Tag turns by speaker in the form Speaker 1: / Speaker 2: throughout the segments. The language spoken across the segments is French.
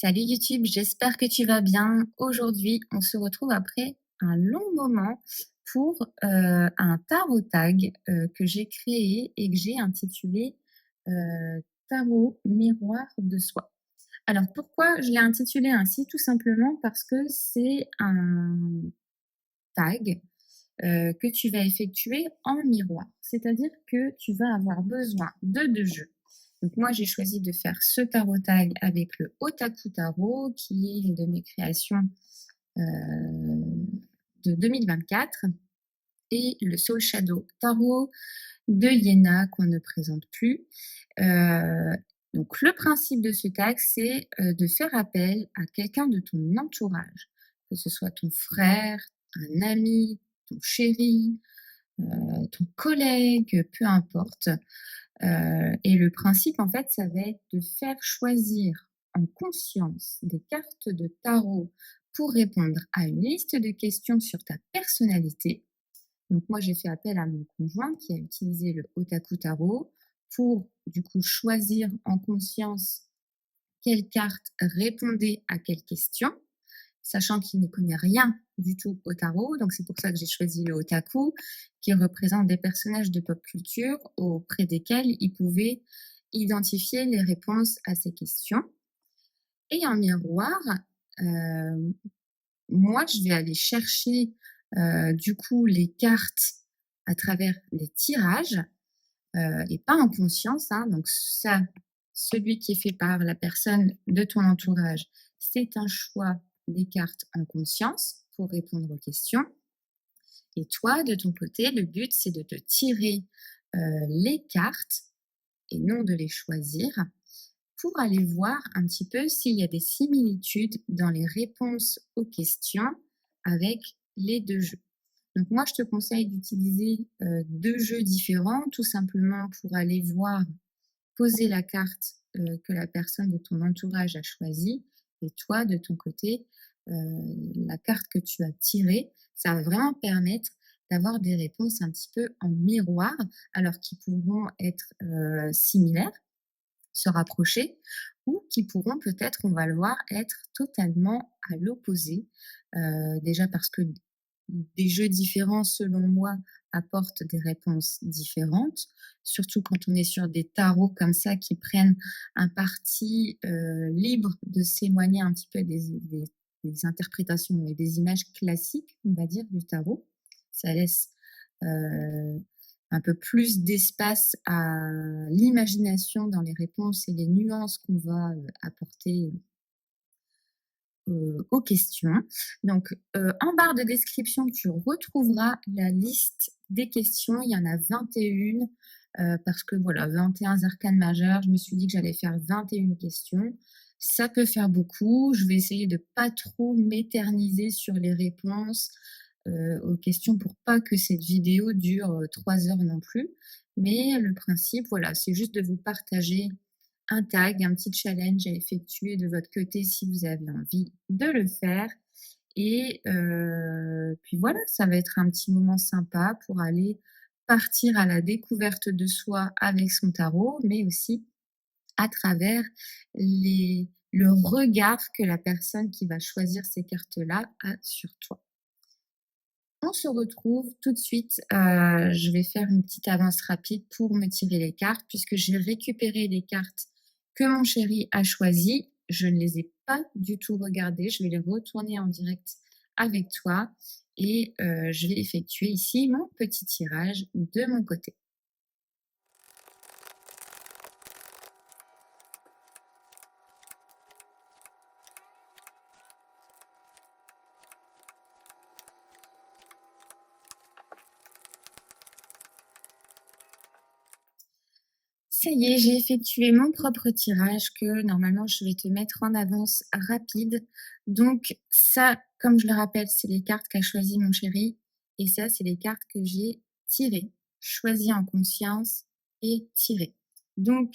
Speaker 1: Salut YouTube, j'espère que tu vas bien. Aujourd'hui, on se retrouve après un long moment pour un tarot tag que j'ai créé et que j'ai intitulé Tarot miroir de soi. Alors pourquoi je l'ai intitulé ainsi? Tout simplement parce que c'est un tag que tu vas effectuer en miroir. C'est-à-dire que tu vas avoir besoin de deux jeux. Donc moi, j'ai choisi de faire ce tarot tag avec le Otaku Tarot, qui est une de mes créations de 2024, et le Soul Shadow Tarot de Yéna, qu'on ne présente plus. Euh, donc le principe de ce tag, c'est de faire appel à quelqu'un de ton entourage, que ce soit ton frère, un ami, ton chéri, ton collègue, peu importe. Et le principe, en fait, ça va être de faire choisir en conscience des cartes de tarot pour répondre à une liste de questions sur ta personnalité. Donc moi, j'ai fait appel à mon conjoint qui a utilisé le Otaku Tarot pour, du coup, choisir en conscience quelle carte répondait à quelle question, sachant qu'il ne connaît rien du tout au tarot. Donc c'est pour ça que j'ai choisi le otaku, qui représente des personnages de pop culture auprès desquels il pouvait identifier les réponses à ces questions. Et en miroir, euh, moi, je vais aller chercher du coup les cartes à travers des tirages et pas en conscience. Hein. Donc ça, celui qui est fait par la personne de ton entourage, c'est un choix des cartes en conscience pour répondre aux questions. Et toi, de ton côté, le but, c'est de te tirer les cartes et non de les choisir pour aller voir un petit peu s'il y a des similitudes dans les réponses aux questions avec les deux jeux. Donc moi, je te conseille d'utiliser deux jeux différents, tout simplement pour aller voir, poser la carte que la personne de ton entourage a choisie, et toi, de ton côté, la carte que tu as tirée, ça va vraiment permettre d'avoir des réponses un petit peu en miroir, alors qui pourront être similaires, se rapprocher, ou qui pourront peut-être, on va le voir, être totalement à l'opposé. Déjà parce que des jeux différents, selon moi, apportent des réponses différentes, surtout quand on est sur des tarots comme ça qui prennent un parti libre de s'éloigner un petit peu des interprétations et des images classiques, on va dire, du tarot. Ça laisse un peu plus d'espace à l'imagination dans les réponses et les nuances qu'on va apporter aux questions. Donc, en barre de description, tu retrouveras la liste des questions. Il y en a 21 parce que voilà, 21 arcanes majeures. Je me suis dit que j'allais faire 21 questions. Ça peut faire beaucoup. Je vais essayer de pas trop m'éterniser sur les réponses aux questions pour pas que cette vidéo dure 3 heures non plus. Mais le principe, voilà, c'est juste de vous partager un tag, un petit challenge à effectuer de votre côté si vous avez envie de le faire. Et puis voilà, ça va être un petit moment sympa pour aller partir à la découverte de soi avec son tarot, mais aussi à travers le regard que la personne qui va choisir ces cartes-là a sur toi. On se retrouve tout de suite. Je vais faire une petite avance rapide pour me tirer les cartes, puisque j'ai récupéré les cartes que mon chéri a choisies. Je ne les ai pas du tout regardées. Je vais les retourner en direct avec toi et je vais effectuer ici mon petit tirage de mon côté. Ça y est, j'ai effectué mon propre tirage que normalement je vais te mettre en avance rapide. Donc ça, comme je le rappelle, c'est les cartes qu'a choisi mon chéri. Et ça, c'est les cartes que j'ai tirées, choisies en conscience et tirées. Donc,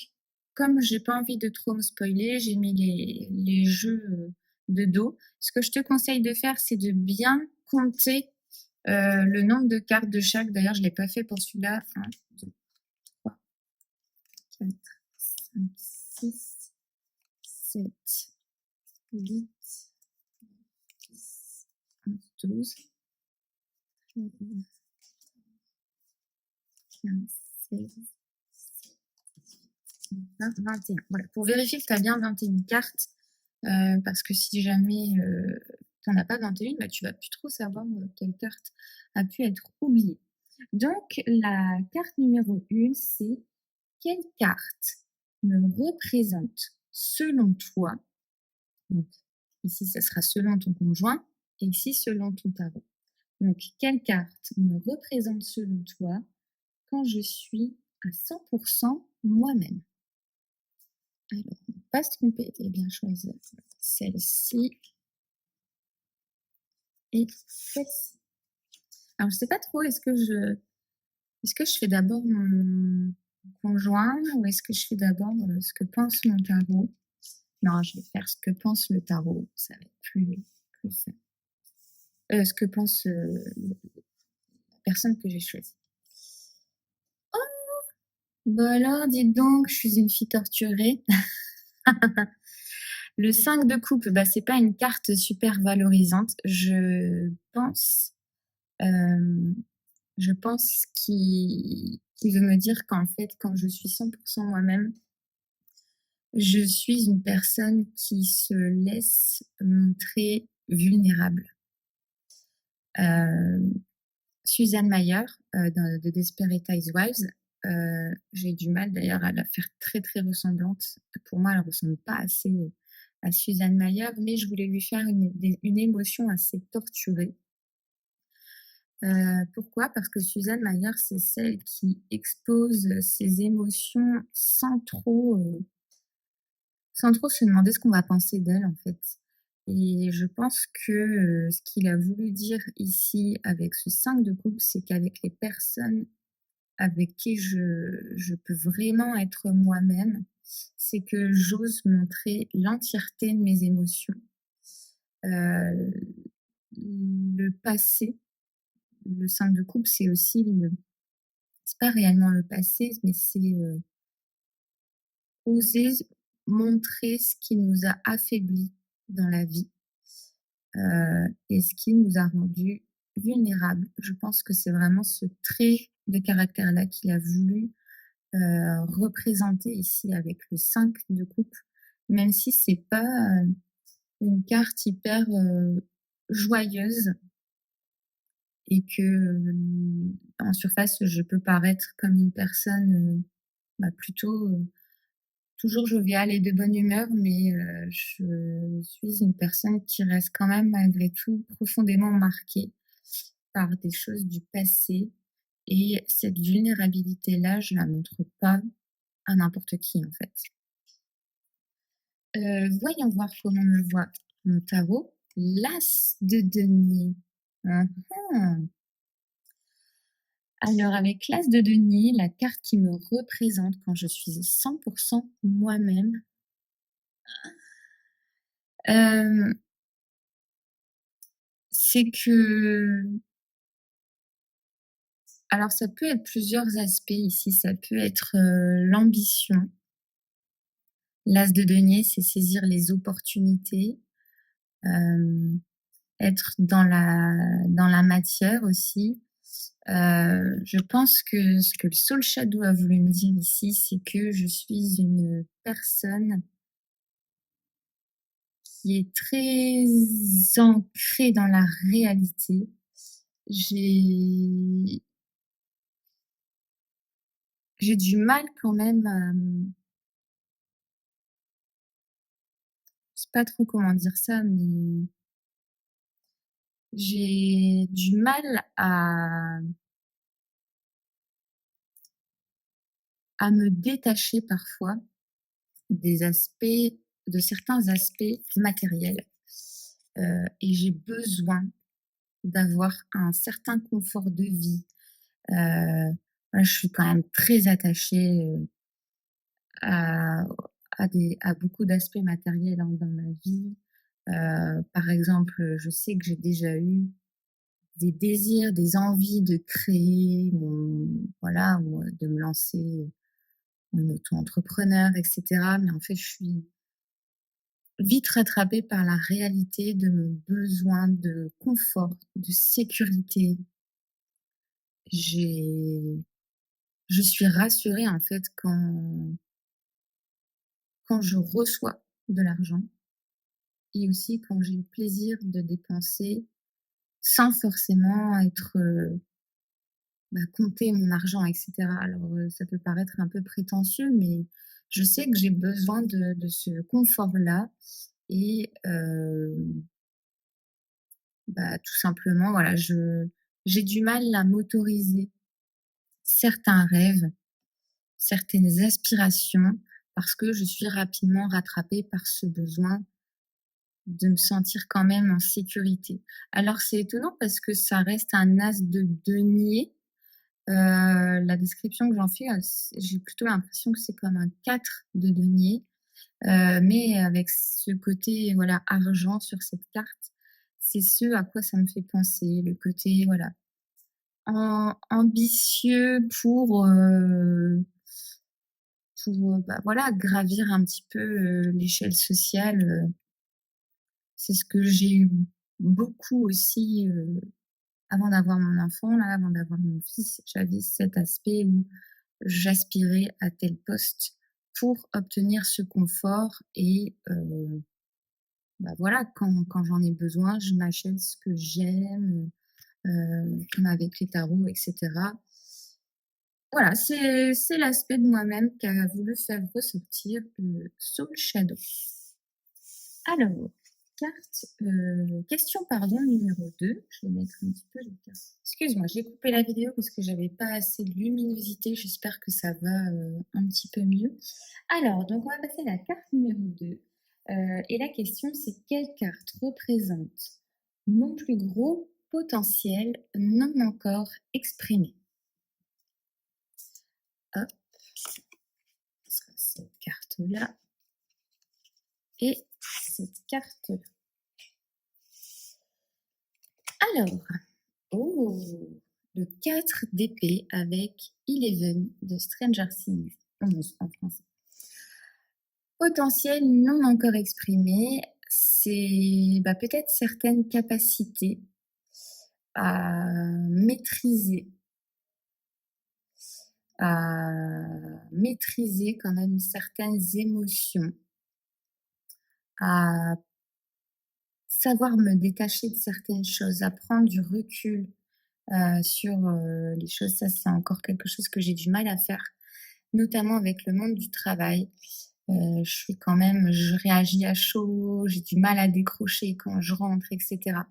Speaker 1: comme j'ai pas envie de trop me spoiler, j'ai mis les jeux de dos. Ce que je te conseille de faire, c'est de bien compter le nombre de cartes de chaque. D'ailleurs, je ne l'ai pas fait pour celui-là. 1, 2, 3, 4, 5, 6, 7, 8, 10, 11, 12, 13, 15, 16, 20, 21. Voilà, pour vérifier que tu as bien 21 cartes, parce que si jamais tu n'en as pas 21, bah, tu vas plus trop savoir quelle carte a pu être oubliée. Donc, la carte numéro 1, c'est quelle carte me représente selon toi? Donc, ici, ça sera selon ton conjoint et ici, selon ton tarot. Donc, quelle carte me représente selon toi quand je suis à 100% moi-même? Alors, on ne pas se tromper et bien choisir celle-ci et celle-ci. Alors, je ne sais pas trop, est-ce que je fais d'abord mon conjoint ou est-ce que je fais d'abord ce que pense mon tarot? Non, je vais faire ce que pense le tarot, ça va être plus simple. Ce que pense la personne que j'ai choisie. Bah alors, dites donc, je suis une fille torturée. Le 5 de coupe, bah, c'est pas une carte super valorisante. Euh, je pense qu'il veut me dire qu'en fait, quand je suis 100% moi-même, je suis une personne qui se laisse montrer vulnérable. Euh, Suzanne Mayer, de Desperate Housewives, j'ai du mal d'ailleurs à la faire très très ressemblante. Pour moi, elle ne ressemble pas assez à Suzanne Mayer, mais je voulais lui faire une émotion assez torturée. Pourquoi? Parce que Suzanne Mayer, c'est celle qui expose ses émotions sans trop se demander ce qu'on va penser d'elle, en fait. Et je pense que ce qu'il a voulu dire ici avec ce 5 de coupe, c'est qu'avec les personnes avec qui je peux vraiment être moi-même, c'est que j'ose montrer l'entièreté de mes émotions. Euh, le passé, le 5 de coupe, c'est aussi c'est pas réellement le passé, mais c'est oser montrer ce qui nous a affaiblis dans la vie et ce qui nous a rendus vulnérables. Je pense que c'est vraiment ce trait de caractère-là qu'il a voulu représenter ici avec le 5 de coupe, même si c'est pas une carte hyper joyeuse et que en surface, je peux paraître comme une personne plutôt toujours joviale et de bonne humeur, mais je suis une personne qui reste quand même malgré tout profondément marquée par des choses du passé. Et cette vulnérabilité-là, je la montre pas à n'importe qui, en fait. Voyons voir comment me voit mon tarot. L'As de denier. Mmh. Alors avec l'As de denier, la carte qui me représente quand je suis 100% moi-même, c'est que alors ça peut être plusieurs aspects ici. Ça peut être, l'ambition. L'As de denier, c'est saisir les opportunités, être dans la matière aussi. Je pense que ce que le Soul Shadow a voulu me dire ici, c'est que je suis une personne qui est très ancrée dans la réalité. J'ai j'ai du mal quand même à, je sais pas trop comment dire ça, mais j'ai du mal à me détacher parfois de certains aspects matériels. Et j'ai besoin d'avoir un certain confort de vie. Voilà, je suis quand même très attachée, à à beaucoup d'aspects matériels, hein, dans ma vie. Par exemple, je sais que j'ai déjà eu des désirs, des envies de créer voilà, ou de me lancer en auto-entrepreneur et cetera. Mais en fait, vite rattrapée par la réalité de mon besoin de confort, de sécurité. J'ai je suis rassurée, en fait, quand je reçois de l'argent et aussi quand j'ai le plaisir de dépenser sans forcément être, compter mon argent et cetera. Alors, ça peut paraître un peu prétentieux, mais je sais que j'ai besoin de ce confort-là et tout simplement, voilà, j'ai du mal à m'autoriser certains rêves, certaines aspirations parce que je suis rapidement rattrapée par ce besoin de me sentir quand même en sécurité. Alors c'est étonnant parce que ça reste un as de denier. La description que j'en fais, j'ai plutôt l'impression que c'est comme un 4 de denier, mais avec ce côté, voilà, argent sur cette carte. C'est ce à quoi ça me fait penser, le côté, voilà, ambitieux voilà, gravir un petit peu, l'échelle sociale, c'est ce que j'ai eu beaucoup aussi, avant d'avoir mon enfant là, avant d'avoir mon fils. J'avais cet aspect où j'aspirais à tel poste pour obtenir ce confort et voilà, quand j'en ai besoin, je m'achète ce que j'aime, comme avec les tarots et cetera. Voilà, c'est l'aspect de moi-même qui a voulu faire ressortir le Soul Shadow. Alors, question pardon numéro 2. Je vais mettre un petit peu les cartes. Excuse-moi, j'ai coupé la vidéo parce que j'avais pas assez de luminosité. J'espère que ça va, un petit peu mieux. Alors, donc on va passer à la carte numéro 2. Et la question c'est: quelle carte représente mon plus gros potentiel non encore exprimé? Hop, ce sera cette carte-là et cette carte-là. Alors, oh, le 4 d'épée avec Eleven de Stranger Things, 11 en français. Potentiel non encore exprimé, c'est peut-être certaines capacités à maîtriser, quand même certaines émotions, à savoir me détacher de certaines choses, à prendre du recul sur les choses. Ça, c'est encore quelque chose que j'ai du mal à faire, notamment avec le monde du travail. Je réagis à chaud, j'ai du mal à décrocher quand je rentre, et cetera.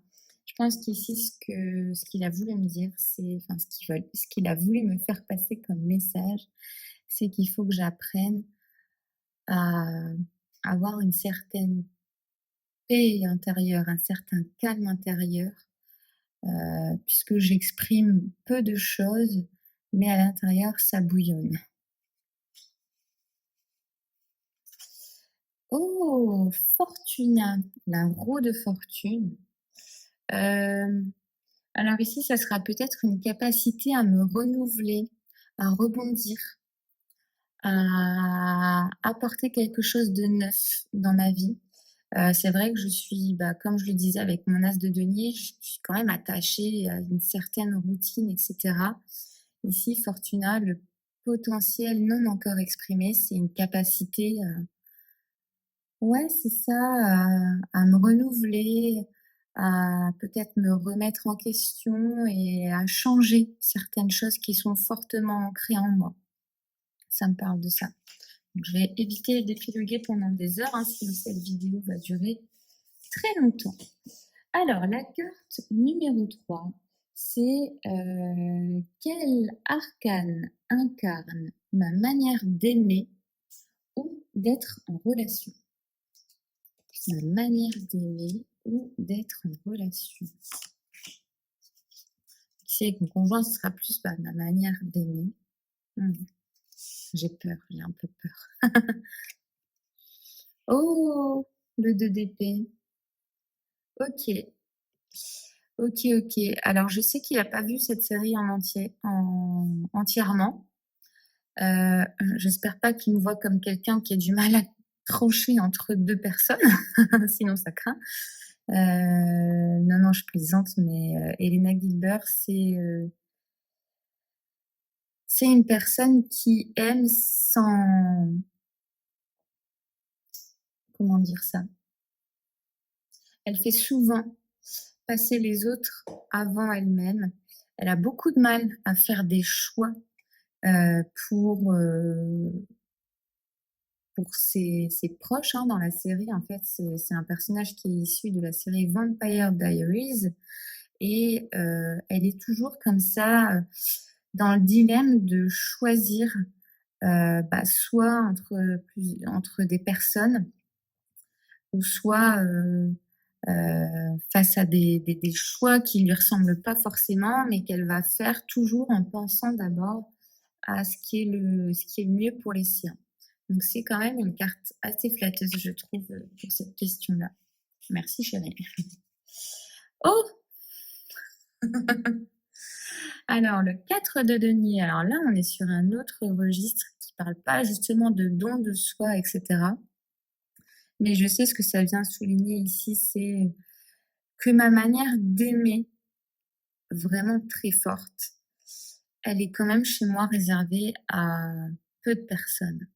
Speaker 1: Je pense qu'ici, ce qu'il a voulu me dire, ce qu'il a voulu me faire passer comme message, c'est qu'il faut que j'apprenne à avoir une certaine paix intérieure, un certain calme intérieur, puisque j'exprime peu de choses, mais à l'intérieur, ça bouillonne. Oh! Fortuna, la roue de fortune. Hem, alors ici, ça sera peut-être une capacité à me renouveler, à rebondir, à apporter quelque chose de neuf dans ma vie. C'est vrai que je suis, comme je le disais avec mon as de denier, je suis quand même attachée à une certaine routine et cetera. Ici, Fortuna, le potentiel non encore exprimé, c'est une capacité, ouais, c'est ça, à me renouveler, à peut-être me remettre en question et à changer certaines choses qui sont fortement ancrées en moi. Ça me parle de ça. Donc je vais éviter d'épiloguer pendant des heures, hein, sinon cette vidéo va durer très longtemps. Alors la carte numéro 3, c'est, quel arcane incarne ma manière d'aimer ou d'être en relation? Ma manière d'aimer ou d'être en relation. Qui sait que mon conjoint, ce sera plus ma manière d'aimer. J'ai peur, j'ai un peu peur. Oh! Le 2 d'épée. OK. OK, OK. Alors je sais qu'il a pas vu cette série entièrement. J'espère pas qu'il me voit comme quelqu'un qui a du mal trancher entre 2 personnes, sinon ça craint. Non, non, je plaisante, mais Elena Gilbert, c'est une personne qui aime sans comment dire ça? Elle fait souvent passer les autres avant elle-même. Elle a beaucoup de mal à faire des choix, heu, pour, heu, pour ses proches, hein, dans la série. En fait, c'est un personnage qui est issu de la série Vampire Diaries et elle est toujours comme ça, dans le dilemme de choisir, soit entre des personnes ou soit, face à des choix qui lui ressemblent pas forcément, mais qu'elle va faire toujours en pensant d'abord à ce qui est le mieux pour les siens. Donc c'est quand même une carte assez flatteuse, je trouve, pour cette question-là. Merci chérie. Oh! Alors le 4 de denier, alors là, on est sur un autre registre qui parle pas justement de don de soi et cetera. Mais je sais ce que ça vient souligner ici, c'est que ma manière d'aimer vraiment très forte, elle est quand même chez moi réservée à peu de personnes.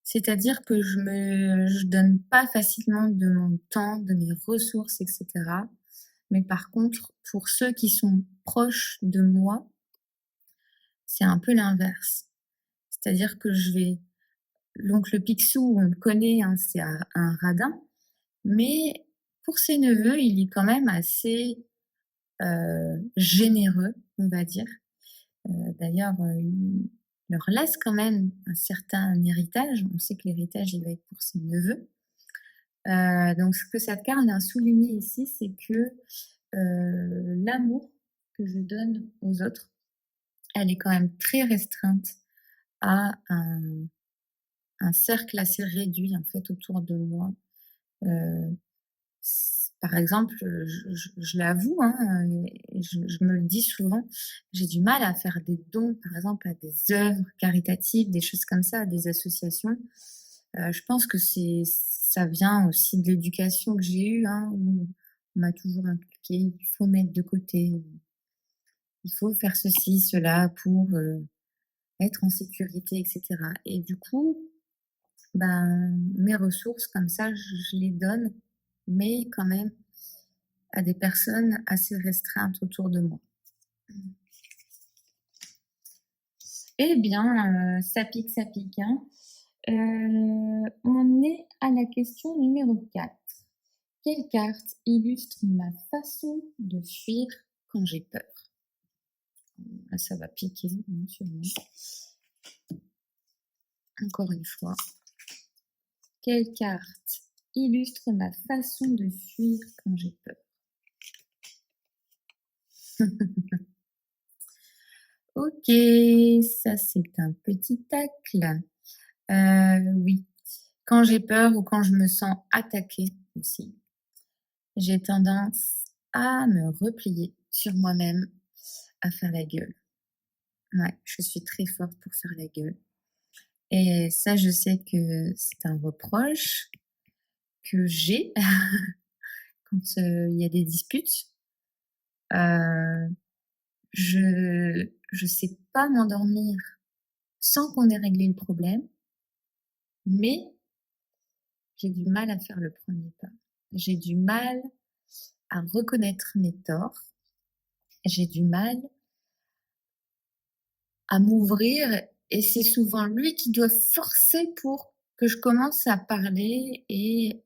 Speaker 1: C'est-à-dire que je donne pas facilement de mon temps, de mes ressources et cetera. Mais par contre, pour ceux qui sont proches de moi, c'est un peu l'inverse. C'est-à-dire que je vais l'oncle Picsou, on le connaît, hein, c'est un radin, mais pour ses neveux, il est quand même assez, généreux, on va dire. D'ailleurs, il leur laisse quand même un certain héritage. On sait que l'héritage, il va être pour ses neveux. Donc ce que cette carte vient souligner ici, c'est que, l'amour que je donne aux autres, elle est quand même très restreinte à un cercle assez réduit, en fait, autour de moi. Heu, Par exemple, je l'avoue, hein, et je me le dis souvent, j'ai du mal à faire des dons, par exemple, à des œuvres caritatives, des choses comme ça, à des associations. Je pense que ça vient aussi de l'éducation que j'ai eue, hein, où on m'a toujours inculqué: «Il faut mettre de côté, il faut faire ceci, cela pour, être en sécurité» et cetera et du coup, ben, mes ressources comme ça, je les donne, mais quand même à des personnes assez restreintes autour de moi. Eh bien, ça pique, hein. On est à la question numéro 4. Quelle carte illustre ma façon de fuir quand j'ai peur? Ah, ça va piquer, sûrement. Encore une fois. Quelle carte illustre ma façon de fuir quand j'ai peur? OK, ça c'est un petit tacle. Oui, quand j'ai peur ou quand je me sens attaquée aussi, j'ai tendance à me replier sur moi-même, à faire la gueule. Ouais, je suis très forte pour faire la gueule et ça, je sais que c'est un reproche que j'ai quand, il y a des disputes. Heu, je sais pas m'endormir sans qu'on ait réglé le problème, mais j'ai du mal à faire le premier pas. J'ai du mal à reconnaître mes torts. J'ai du mal à m'ouvrir et c'est souvent lui qui doit forcer pour que je commence à parler et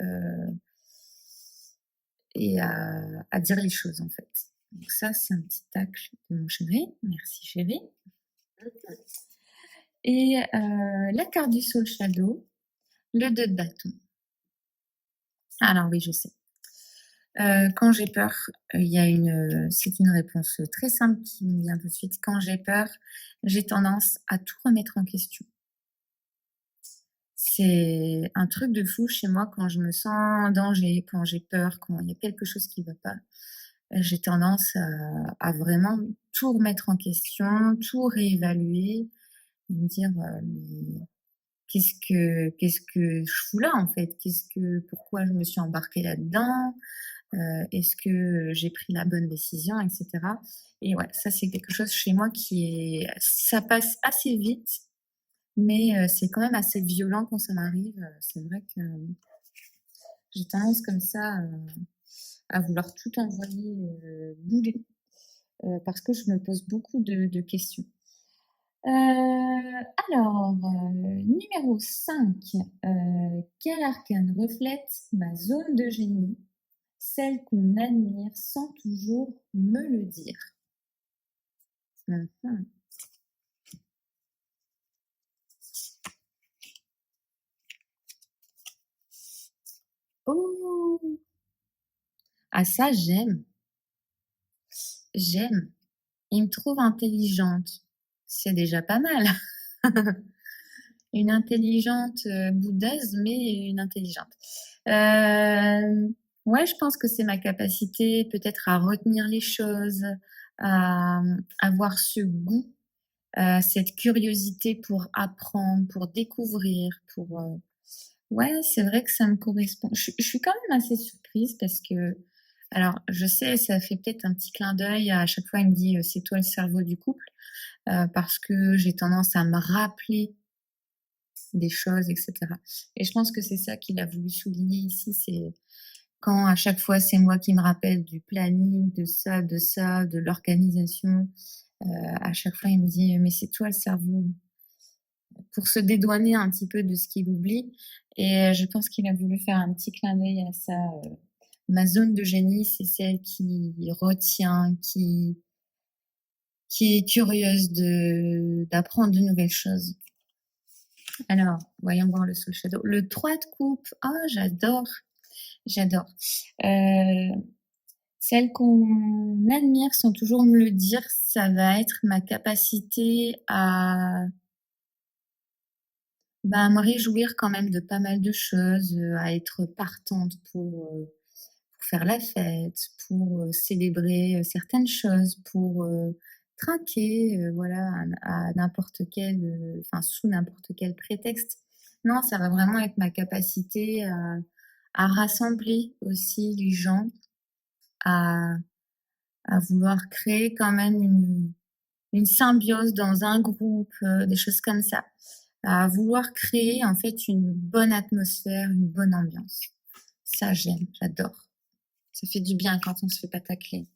Speaker 1: à dire les choses, en fait. Donc ça, c'est un petit tacle de mon chéri. Merci chéri. Et la carte du Soul Shadow, le 2 de bâton. Alors oui, je sais. Quand j'ai peur, il y a c'est une réponse, très simple qui me vient tout de suite. Quand j'ai peur, j'ai tendance à tout remettre en question. C'est un truc de fou chez moi quand je me sens en danger, quand j'ai peur, quand il y a quelque chose qui va pas, j'ai tendance à vraiment tout remettre en question, tout réévaluer et me dire, «Mais qu'est-ce que je fous là, en fait? Pourquoi je me suis embarquée là-dedans? Est-ce que j'ai pris la bonne décision et cetera? Et ouais, ça, c'est quelque chose chez moi qui est ça passe assez vite, mais c'est quand même assez violent quand ça m'arrive. C'est vrai que j'ai tendance comme ça, à vouloir tout envoyer, bouler, parce que je me pose beaucoup de questions. Alors, numéro 5, quel arcane reflète ma zone de génie, celle qu'on admire sans toujours me le dire? Mmh. Oh! Ah ça j'aime. Il me trouve intelligente. C'est déjà pas mal. Une intelligente, boudeuse, mais une intelligente. Ouais, je pense que c'est ma capacité peut-être à retenir les choses, à, avoir ce goût, cette curiosité pour apprendre, pour découvrir, ouais, c'est vrai que ça me correspond. Je suis quand même assez surprise parce que alors je sais, ça fait peut-être un petit clin d'œil à chaque fois il me dit: «C'est toi le cerveau du couple», parce que j'ai tendance à me rappeler des choses et cetera. Et je pense que c'est ça qu'il a voulu souligner ici, c'est quand à chaque fois c'est moi qui me rappelle du planning, de ça, de l'organisation, à chaque fois il me dit: «Mais c'est toi le cerveau», pour se dédouaner un petit peu de ce qu'il oublie. Et je pense qu'il a voulu faire un petit clin d'œil à ça. Ma zone de génie, c'est celle qui retient, qui est curieuse d'apprendre de nouvelles choses. Alors, voyons voir le soul shadow. Le 3 de coupe, oh j'adore, j'adore. Heu, Celle qu'on admire sans toujours me le dire, ça va être ma capacité à, bah, me réjouir quand même de pas mal de choses, à être partante pour faire la fête, pour, célébrer, certaines choses, pour, trinquer, voilà, à n'importe quel, enfin, sous n'importe quel prétexte. Non, ça va vraiment être ma capacité à rassembler aussi les gens, à vouloir créer quand même une symbiose dans un groupe, des choses comme ça. À vouloir créer en fait une bonne atmosphère, une bonne ambiance. Ça j'aime, j'adore. Ça fait du bien quand on se fait pas tacler.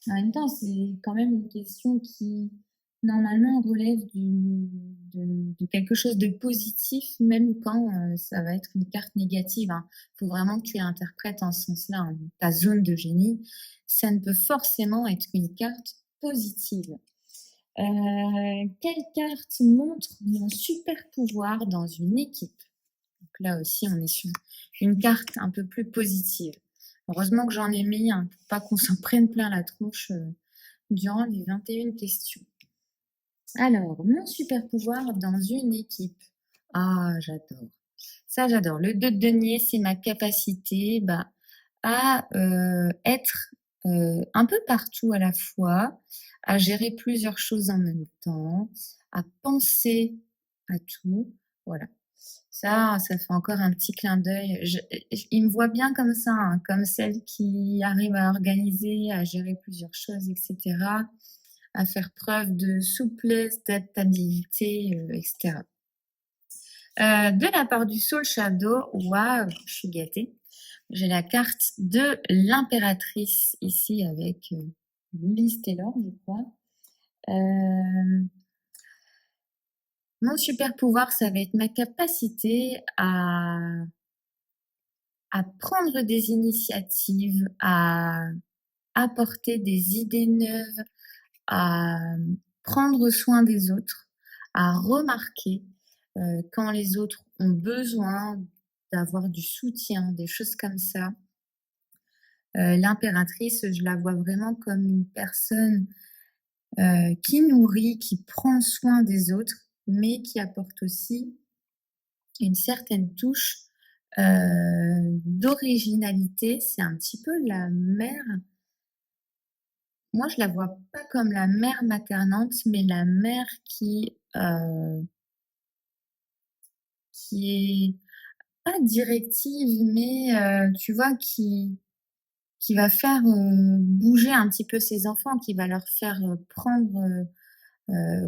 Speaker 1: En même temps, c'est quand même une question qui, normalement, relève de quelque chose de positif, même quand, ça va être une carte négative, hein. Faut vraiment que tu l'interprètes en ce sens-là, hein. Ta zone de génie, ça ne peut forcément être une carte positive. Quelle carte montre mon super pouvoir dans une équipe? Donc là aussi, on est sur une carte un peu plus positive. Heureusement que j'en ai mis, hein, pour pas qu'on s'en prenne plein la tronche, durant les 21 questions. Alors, mon super pouvoir dans une équipe. Ah, j'adore. Ça, j'adore. Le 2 de denier, c'est ma capacité, bah, à, être, un peu partout à la fois, à gérer plusieurs choses en même temps, à penser à tout. Voilà. Ça fait encore un petit clin d'œil. Il me voit bien comme ça, hein, comme celle qui arrive à organiser, à gérer plusieurs choses et cetera, à faire preuve de souplesse, d'adaptabilité, et cetera. De la part du Soul Shadow, waouh, je suis gâtée. J'ai la carte de l'impératrice ici avec, Liz Taylor, je crois. Hem, Mon super pouvoir, ça va être ma capacité à prendre des initiatives, à apporter des idées neuves, à prendre soin des autres, à remarquer, quand les autres ont besoin d'avoir du soutien, des choses comme ça. L'impératrice, je la vois vraiment comme une personne, qui nourrit, qui prend soin des autres, mais qui apporte aussi une certaine touche, d'originalité. C'est un petit peu la mère. Moi, je la vois pas comme la mère maternante, mais la mère qui, qui est pas directive, mais tu vois, qui va faire, bouger un petit peu ses enfants, qui va leur faire, prendre,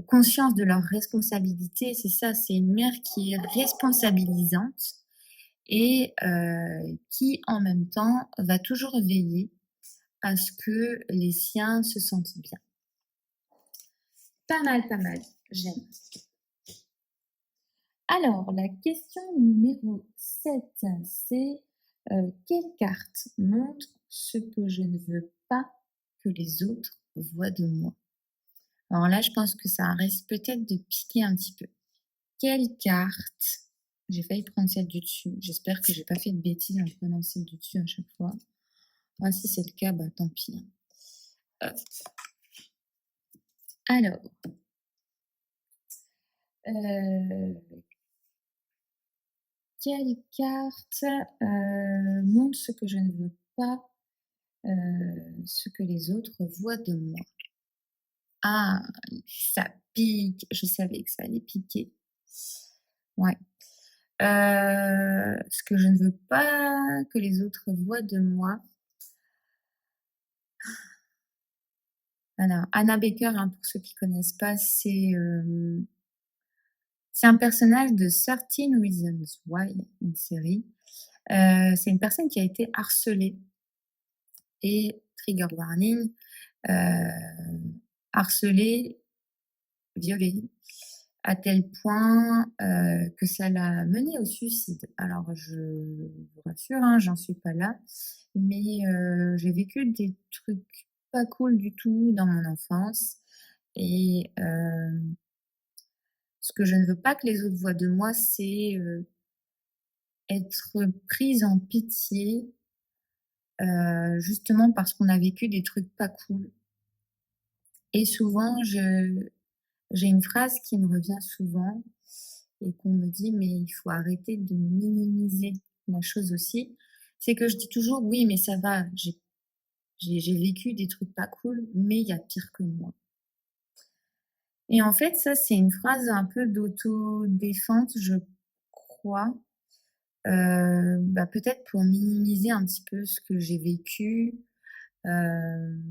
Speaker 1: conscience de leurs responsabilités. C'est ça, c'est une mère qui est responsabilisante et qui, en même temps, va toujours veiller à ce que les siens se sentent bien. Pas mal, j'aime. Alors, la question numéro 7, c'est quelle carte montre ce que je ne veux pas que les autres voient de moi? Alors là, je pense que ça risque peut-être de piquer un petit peu. Quelle carte? J'ai failli prendre celle du dessus. J'espère que j'ai pas fait de bêtises en prenant celle du dessus à chaque fois. Ah, si c'est le cas, bah tant pis, hein. Hop. Alors, euh, quelle carte montre ce que je ne veux pas, ce que les autres voient de moi? Ah, ça pique. Je savais que ça allait piquer. Ouais. Ce que je ne veux pas que les autres voient de moi. Alors, Anna Baker, hein, pour ceux qui connaissent pas, c'est un personnage de 13 Reasons Why, une série. C'est une personne qui a été harcelée et trigger warning, harcelée, violée, à tel point, que ça l'a menée au suicide. Alors je vous rassure, hein, j'en suis pas là, mais j'ai vécu des trucs pas cool du tout dans mon enfance et ce que je ne veux pas que les autres voient de moi, c'est, être prise en pitié, justement parce qu'on a vécu des trucs pas cool et souvent j'ai une phrase qui me revient souvent et qu'on me dit: «Mais il faut arrêter de minimiser la chose aussi». C'est que je dis toujours: «Oui, mais ça va, j'ai vécu des trucs pas cool, mais il y a pire que moi». Et en fait, ça, c'est une phrase un peu d'autodéfense, je crois, bah, peut-être pour minimiser un petit peu ce que j'ai vécu, hem,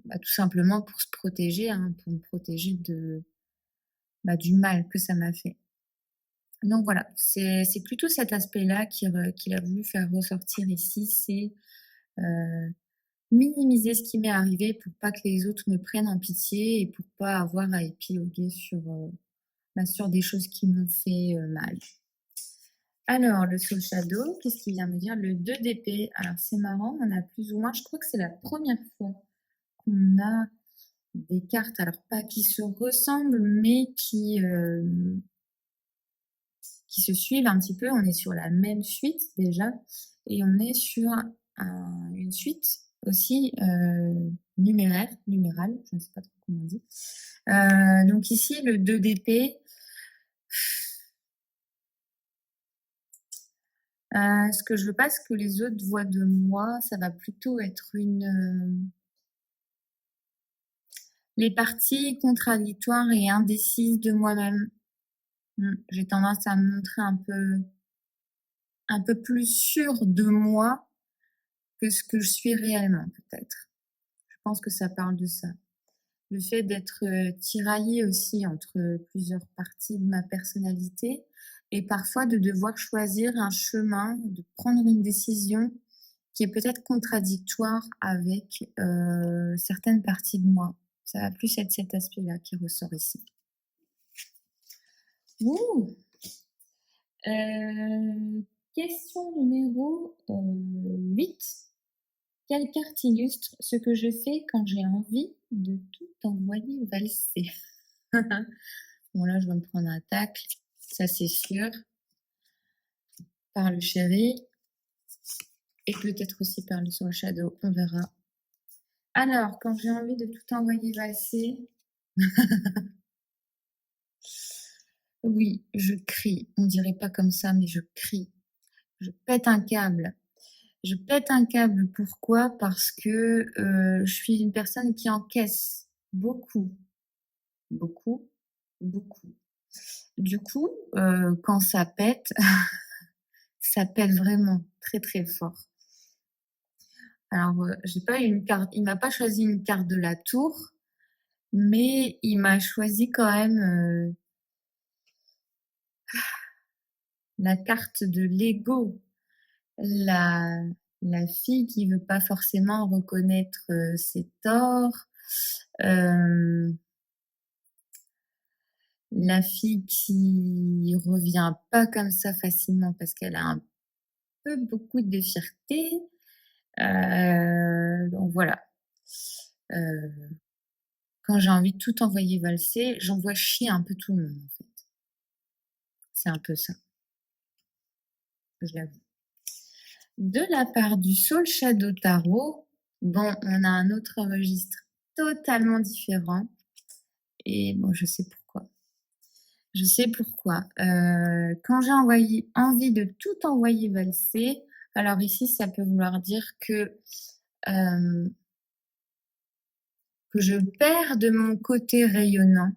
Speaker 1: bah, tout simplement pour se protéger, hein, pour me protéger de, bah, du mal que ça m'a fait. Donc voilà, c'est plutôt cet aspect-là qu'il a voulu faire ressortir ici, c'est, heu, minimiser ce qui m'est arrivé pour pas que les autres me prennent en pitié et pour pas avoir à épiloguer sur, bah, sur des choses qui m'ont fait, mal. Alors le Soul Shadow, qu'est-ce qu'il vient me dire? Le 2 d'épée. Alors c'est marrant, on a plus ou moins je crois que c'est la première fois qu'on a des cartes, alors pas qui se ressemblent, mais qui se suivent un petit peu. On est sur la même suite déjà et on est sur une suite aussi numérale, je ne sais pas trop comment on dit. Donc ici, le 2 d'épée. Ce que je veux pas, ce que les autres voient de moi, ça va plutôt être les parties contradictoires et indécises de moi-même. J'ai tendance à me montrer un peu plus sûre de moi que ce que je suis réellement, peut-être. Je pense que ça parle de ça. Le fait d'être, tiraillée aussi entre plusieurs parties de ma personnalité et parfois de devoir choisir un chemin, de prendre une décision qui est peut-être contradictoire avec, certaines parties de moi. Ça va plus être cet aspect-là qui ressort ici. Ouh! Question numéro, 8. Quelle carte illustre ce que je fais quand j'ai envie de tout envoyer valser? Bon là, je vais me prendre un tacle, ça c'est sûr, par le chéri et peut-être aussi par le Soul Shadow, on verra. Alors, quand j'ai envie de tout envoyer valser, oui, je crie. On dirait pas comme ça, mais je crie. Je pète un câble. Je pète un câble, pourquoi? Parce que, je suis une personne qui encaisse beaucoup, beaucoup, beaucoup. Du coup, quand ça pète, ça pète vraiment très, très fort. Alors, j'ai pas eu une carte il m'a pas choisi une carte de la tour, mais il m'a choisi quand même, la carte de l'ego. La la fille qui veut pas forcément reconnaître, ses torts, hem, la fille qui revient pas comme ça facilement parce qu'elle a un peu beaucoup de fierté, donc voilà. Heu, Quand j'ai envie de tout envoyer valser, j'envoie chier un peu tout le monde, en fait. C'est un peu ça, je l'avoue. De la part du Soul Shadow Tarot, bon, on a un autre registre totalement différent et bon, je sais pourquoi. Je sais pourquoi. Quand j'ai envie de tout envoyer valser, alors ici, ça peut vouloir dire hem, que je perds de mon côté rayonnant.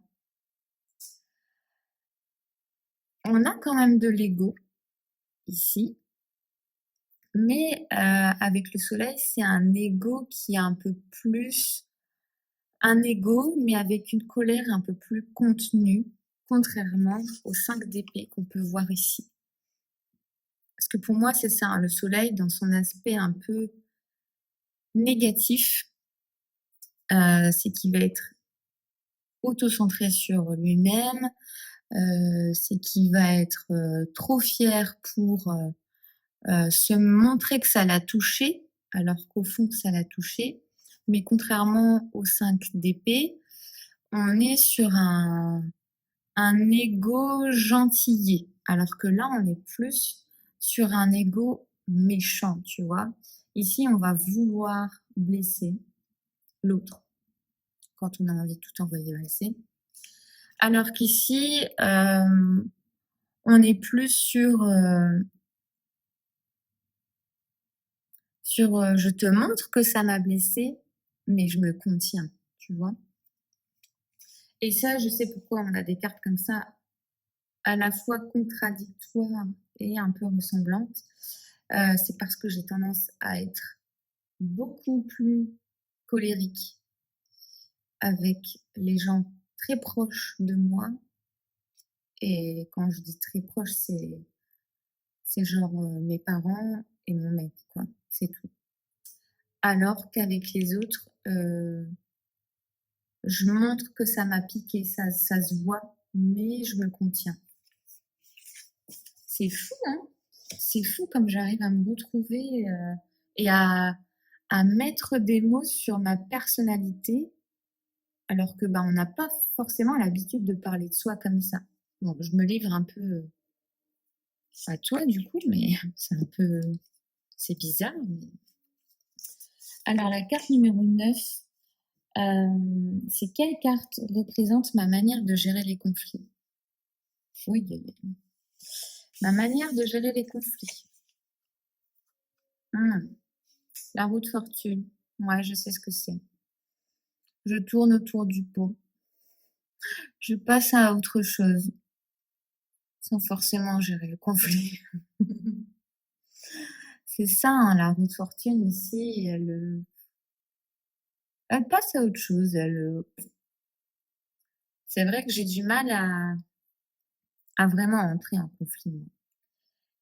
Speaker 1: On a quand même de l'ego ici, mais avec le soleil, c'est un ego qui est un peu plus un ego, mais avec une colère un peu plus contenue, contrairement aux 5 d'épée qu'on peut voir ici. Parce que pour moi, c'est ça, hein, le soleil dans son aspect un peu négatif, c'est qu'il va être auto-centré sur lui-même, c'est qu'il va être, trop fier pour, se montrer que ça l'a touché, alors qu'au fond ça l'a touché. Mais contrairement aux 5 d'épée, on est sur un ego gentillet, alors que là, on est plus sur un ego méchant, tu vois? Ici, on va vouloir blesser l'autre quand on a envie de tout envoyer valser. Alors qu'ici, on est plus sur, je te montre que ça m'a blessé, mais je me contiens, tu vois? Et ça, je sais pourquoi on a des cartes comme ça, à la fois contradictoires et un peu ressemblantes. C'est parce que j'ai tendance à être beaucoup plus colérique avec les gens très proches de moi et quand je dis très proches, c'est genre, mes parents et mon mec, quoi, c'est tout. Alors qu'avec les autres, je montre que ça m'a piqué, ça se voit, mais je me contiens. C'est fou, hein? C'est fou comme j'arrive à me retrouver, et à mettre des mots sur ma personnalité, alors que, bah, on n'a pas forcément l'habitude de parler de soi comme ça. Donc je me livre un peu, à toi du coup, mais c'est bizarre, mais alors la carte numéro 9, c'est quelle carte représente ma manière de gérer les conflits? Oui, ma manière de gérer les conflits. Mmh, la roue de fortune. Ouais, je sais ce que c'est. Je tourne autour du pot. Je passe à autre chose, sans forcément gérer le conflit. C'est ça, hein, la roue de fortune ici, elle passe à autre chose, c'est vrai que j'ai du mal à vraiment entrer en conflit, moi.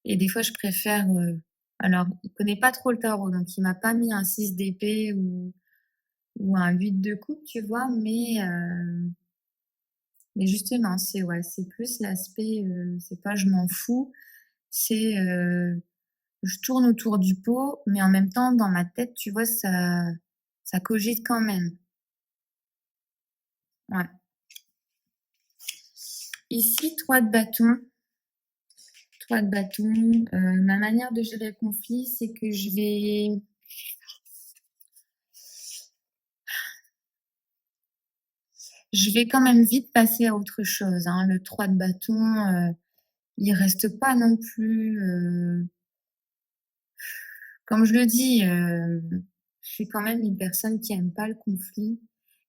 Speaker 1: Et des fois, je préfère, alors il connaît pas trop le tarot, donc il m'a pas mis un 6 d'épée ou un 8 de coupe, tu vois? Mais justement, c'est ouais, c'est plus l'aspect, c'est pas je m'en fous, c'est, je tourne autour du pot, mais en même temps, dans ma tête, tu vois, ça cogite quand même. Ouais. Ici, 3 de bâton. 3 de bâton, ma manière de gérer le conflit, c'est que je vais quand même vite passer à autre chose, hein. Le 3 de bâton, il reste pas non plus, comme je le dis, je suis quand même une personne qui aime pas le conflit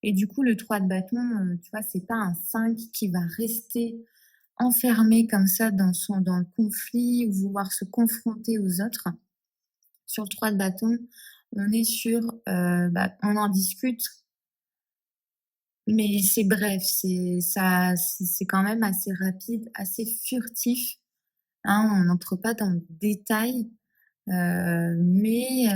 Speaker 1: et du coup, le 3 de bâton, tu vois, c'est pas un 5 qui va rester, enfermé comme ça dans le conflit ou vouloir se confronter aux autres. Sur le 3 de bâton, on est sur, on en discute, mais c'est bref, c'est quand même assez rapide, assez furtif, hein. On n'entre pas dans le détail, mais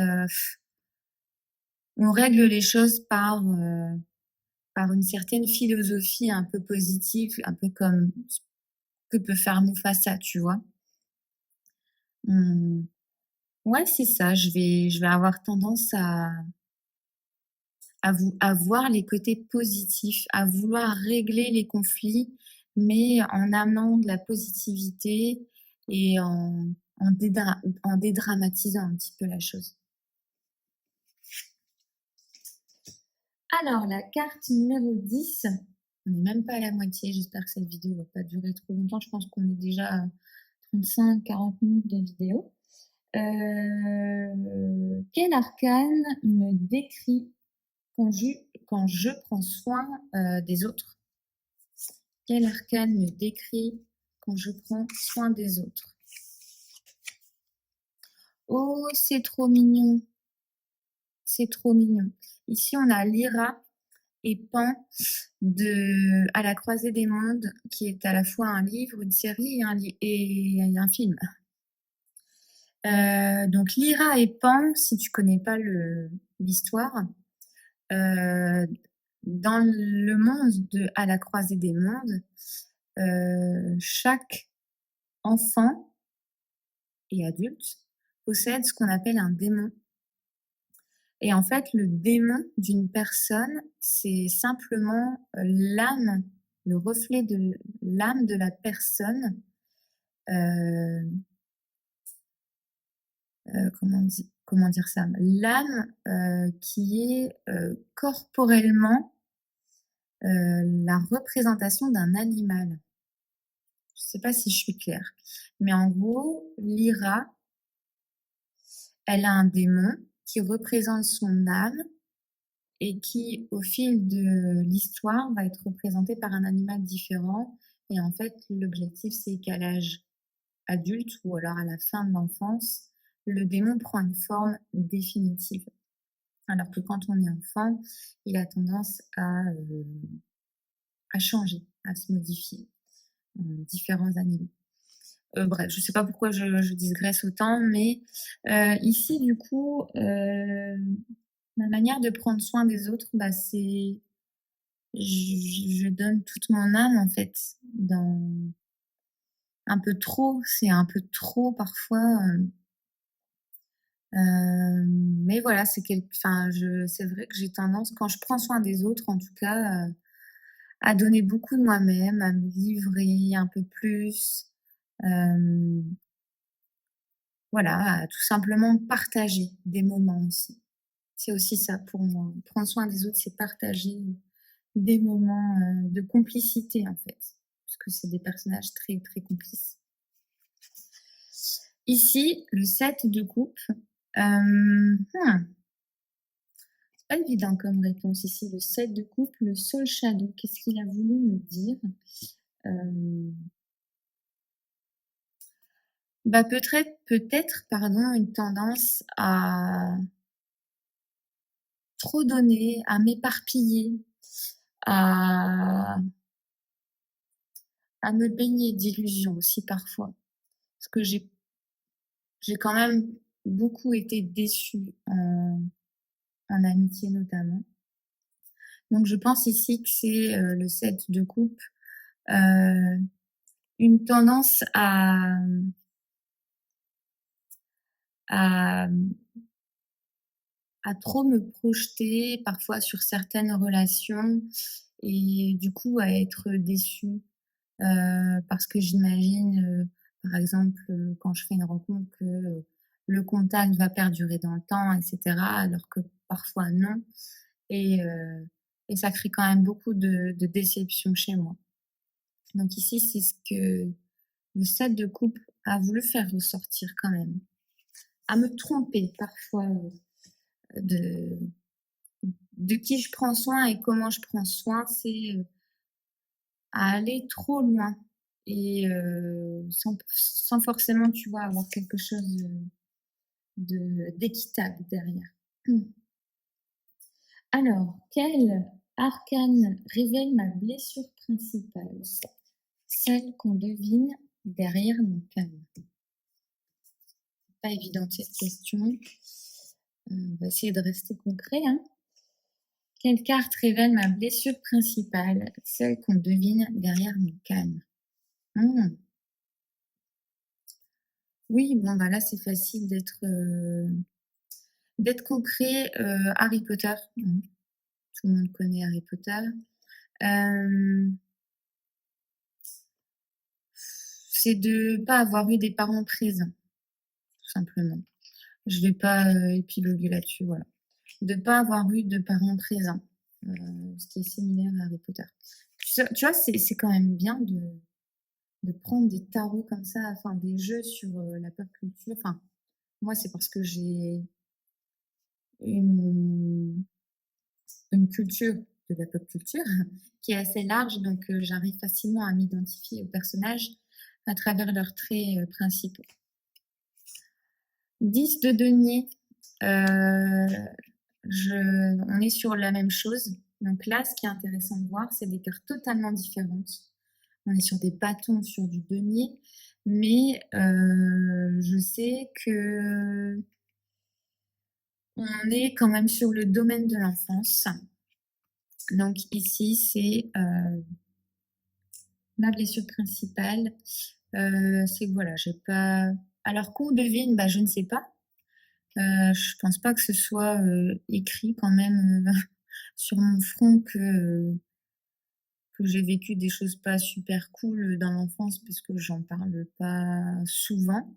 Speaker 1: on règle les choses par une certaine philosophie un peu positive, un peu comme ce que peut faire Mufasa, tu vois? Mmh, ouais, c'est ça, je vais avoir tendance à voir les côtés positifs, à vouloir régler les conflits, mais en amenant de la positivité et en dédramatisant un petit peu la chose. Alors la carte numéro 10, on n'est même pas à la moitié, j'espère que cette vidéo va pas durer trop longtemps, je pense qu'on est déjà à 35-40 minutes de vidéo. Quel arcane me décrit quand je prends soin, des autres? Quel arcane me décrit quand je prends soin des autres? Oh, c'est trop mignon, c'est trop mignon. Ici, on a Lyra et Pan de À la croisée des mondes, qui est à la fois un livre, une série et un film. Donc Lyra et Pan, si tu connais pas l'histoire, dans le monde de À la croisée des mondes, chaque enfant et adulte possède ce qu'on appelle un démon. Et en fait, le démon d'une personne, c'est simplement l'âme, le reflet de l'âme de la personne. Euh, comment dire ça? L'âme qui est corporellement la représentation d'un animal. Je ne sais pas si je suis claire, mais en gros, Lyra, elle a un démon qui représente son âme et qui, au fil de l'histoire, va être représenté par un animal différent. Et en fait, l'objectif, c'est qu'à l'âge adulte ou alors à la fin de l'enfance, le démon prend une forme définitive. Alors que quand on est enfant, il a tendance à changer, à se modifier en différents animaux. Bref, je ne sais pas pourquoi je digresse autant, mais ici, du coup, ma manière de prendre soin des autres, c'est je donne toute mon âme, en fait, dans un peu trop, c'est un peu trop parfois, mais voilà, c'est vrai que j'ai tendance, quand je prends soin des autres, en tout cas, à donner beaucoup de moi-même, à me livrer un peu plus, hem, voilà, à tout simplement partager des moments aussi. C'est aussi ça pour moi. Prendre soin des autres, c'est partager des moments, de complicité, en fait, parce que c'est des personnages très, très complices. Ici, le 7 de coupe, c'est pas évident comme réponse ici. Le 7 de coupe, le Soul Shadow, qu'est-ce qu'il a voulu me dire? Hem, peut-être, pardon, une tendance à trop donner, à m'éparpiller, à me baigner d'illusions aussi parfois. Parce que j'ai quand même beaucoup été déçue en amitié notamment. Donc je pense ici que c'est, le 7 de coupe, heu, une tendance à, à trop me projeter parfois sur certaines relations et du coup à être déçue, parce que j'imagine, par exemple, quand je fais une rencontre que, le contact va perdurer dans le temps et cetera, alors que parfois non et ça crée quand même beaucoup de déception chez moi. Donc ici, c'est ce que le 7 de coupe a voulu faire ressortir quand même. À me tromper parfois, de qui je prends soin et comment je prends soin, c'est, à aller trop loin et sans forcément, tu vois, avoir quelque chose d'équitable derrière. Mmh. Alors, quel arcane révèle ma blessure principale? Celle qu'on devine derrière mon calme. Pas évidente cette question. On va essayer de rester concret, hein. Quelle carte révèle ma blessure principale? Celle qu'on devine derrière mon calme. Mmh. Oui, bon, bah là, c'est facile d'être concret. Harry Potter. Tout le monde connaît Harry Potter. Euh, c'est de pas avoir eu des parents présents, tout simplement. Je vais pas épiloguer là-dessus, voilà. De pas avoir eu de parents présents, ce qui est similaire à Harry Potter. Tu vois, c'est quand même bien de prendre des tarots comme ça, enfin des jeux sur la pop culture. Enfin, moi, c'est parce que j'ai une, une culture de la pop culture qui est assez large, donc j'arrive facilement à m'identifier aux personnages à travers leurs traits principaux. 10 de denier, on est sur la même chose. Donc là, ce qui est intéressant de voir, c'est des cartes totalement différentes. On est sur des bâtons, sur du denier, mais je sais que on est quand même sur le domaine de l'enfance. Donc ici, c'est ma blessure principale. C'est que voilà, j'ai pas. Alors qu'on devine, bah, je ne sais pas. Je pense pas que ce soit écrit quand même sur mon front que j'ai vécu des choses pas super cool dans l'enfance parce que j'en parle pas souvent.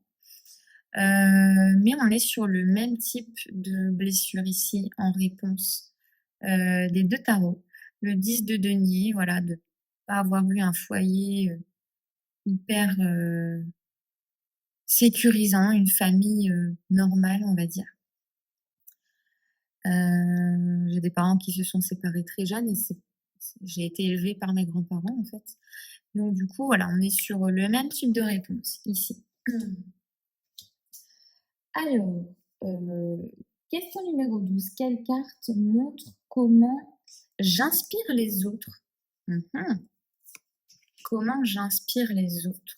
Speaker 1: Mais on est sur le même type de blessure ici en réponse des 2 tarots. Le 10 de denier, voilà, de pas avoir eu un foyer hyper sécurisant, une famille normale, on va dire. J'ai des parents qui se sont séparés très jeunes et j'ai été élevée par mes grands-parents en fait. Donc du coup, voilà, on est sur le même type de réponse ici. Alors, question numéro 12. Quelle carte montre comment j'inspire les autres? Comment j'inspire les autres?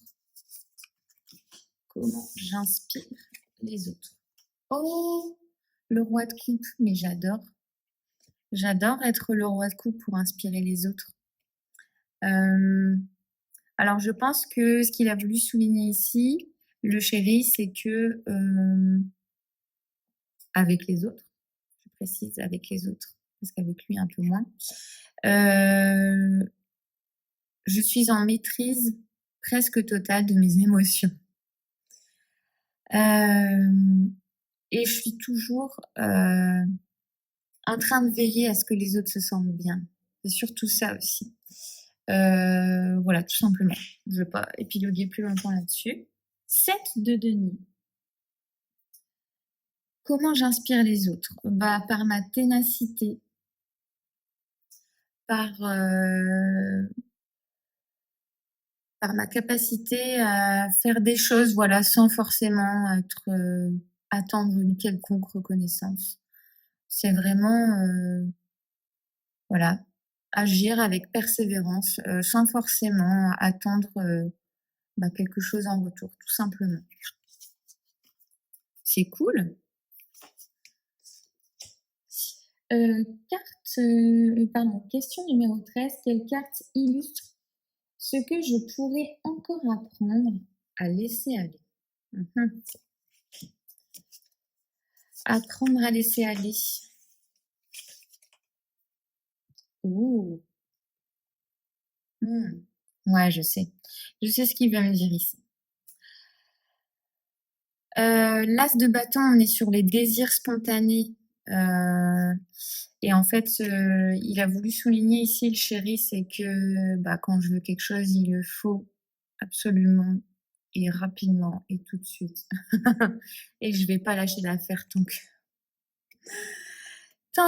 Speaker 1: Comment j'inspire les autres? Oh, le roi de coupe, mais j'adore. J'adore être le roi de coupe pour inspirer les autres. Alors, je pense que ce qu'il a voulu souligner ici, le chéri, c'est que avec les autres, je précise avec les autres, parce qu'avec lui un peu moins, je suis en maîtrise presque totale de mes émotions. Et je suis toujours en train de veiller à ce que les autres se sentent bien. C'est surtout ça aussi. Voilà, tout simplement. Je ne vais pas épiloguer plus longtemps là-dessus. 7 de denier. Comment j'inspire les autres? Bah, par ma ténacité, par ma capacité à faire des choses, voilà, sans forcément attendre une quelconque reconnaissance. C'est vraiment, voilà, agir avec persévérance, sans forcément attendre, bah, quelque chose en retour, tout simplement. C'est cool. Question numéro 13. Quelle carte illustre ce que je pourrais encore apprendre à laisser aller? Apprendre à laisser aller. Ouh. Ouais, je sais. Je sais ce qu'il veut me dire ici. L'as de bâton, on est sur les désirs spontanés. Et en fait, il a voulu souligner ici, le chéri, c'est que bah, quand je veux quelque chose, il le faut absolument et rapidement et tout de suite. Et je vais pas lâcher l'affaire tant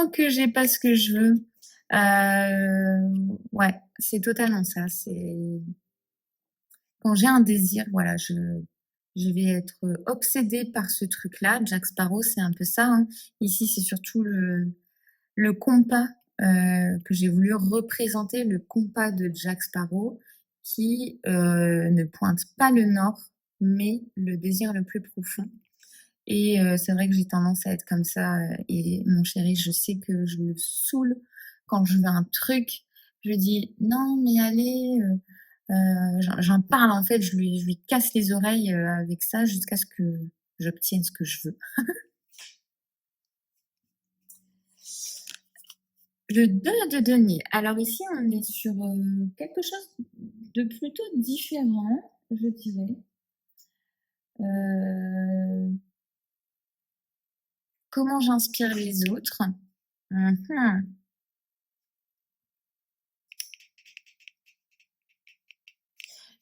Speaker 1: que j'ai pas ce que je veux. Ouais, c'est totalement ça. C'est quand j'ai un désir, voilà, je vais être obsédée par ce truc-là. Jack Sparrow, c'est un peu ça, hein. Ici, c'est surtout le compas que j'ai voulu représenter, le compas de Jack Sparrow qui ne pointe pas le nord, mais le désir le plus profond. Et c'est vrai que j'ai tendance à être comme ça. Et mon chéri, je sais que je le saoule quand je veux un truc. Je lui dis non, mais allez. J'en parle en fait. Je lui casse les oreilles avec ça jusqu'à ce que j'obtienne ce que je veux. Le 2 de denier. Alors ici, on est sur quelque chose de plutôt différent, je dirais. Comment j'inspire les autres? Mhm.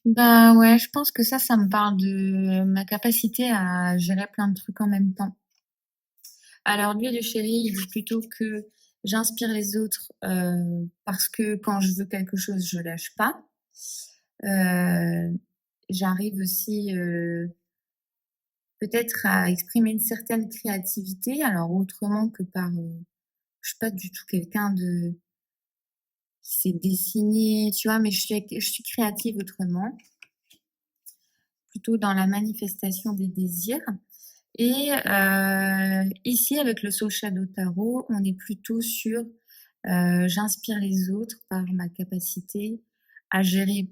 Speaker 1: Bah ouais, je pense que ça me parle de ma capacité à gérer plein de trucs en même temps. Alors lui, le chéri, il dit plutôt que j'inspire les autres parce que quand je veux quelque chose, je lâche pas. Euh, J'arrive aussi peut-être à exprimer une certaine créativité, alors autrement que par, je suis pas du tout quelqu'un de qui sait dessiner, tu vois, mais je suis créative autrement, plutôt dans la manifestation des désirs. Et ici, avec le Soul Shadow Tarot, on est plutôt sur j'inspire les autres par ma capacité à gérer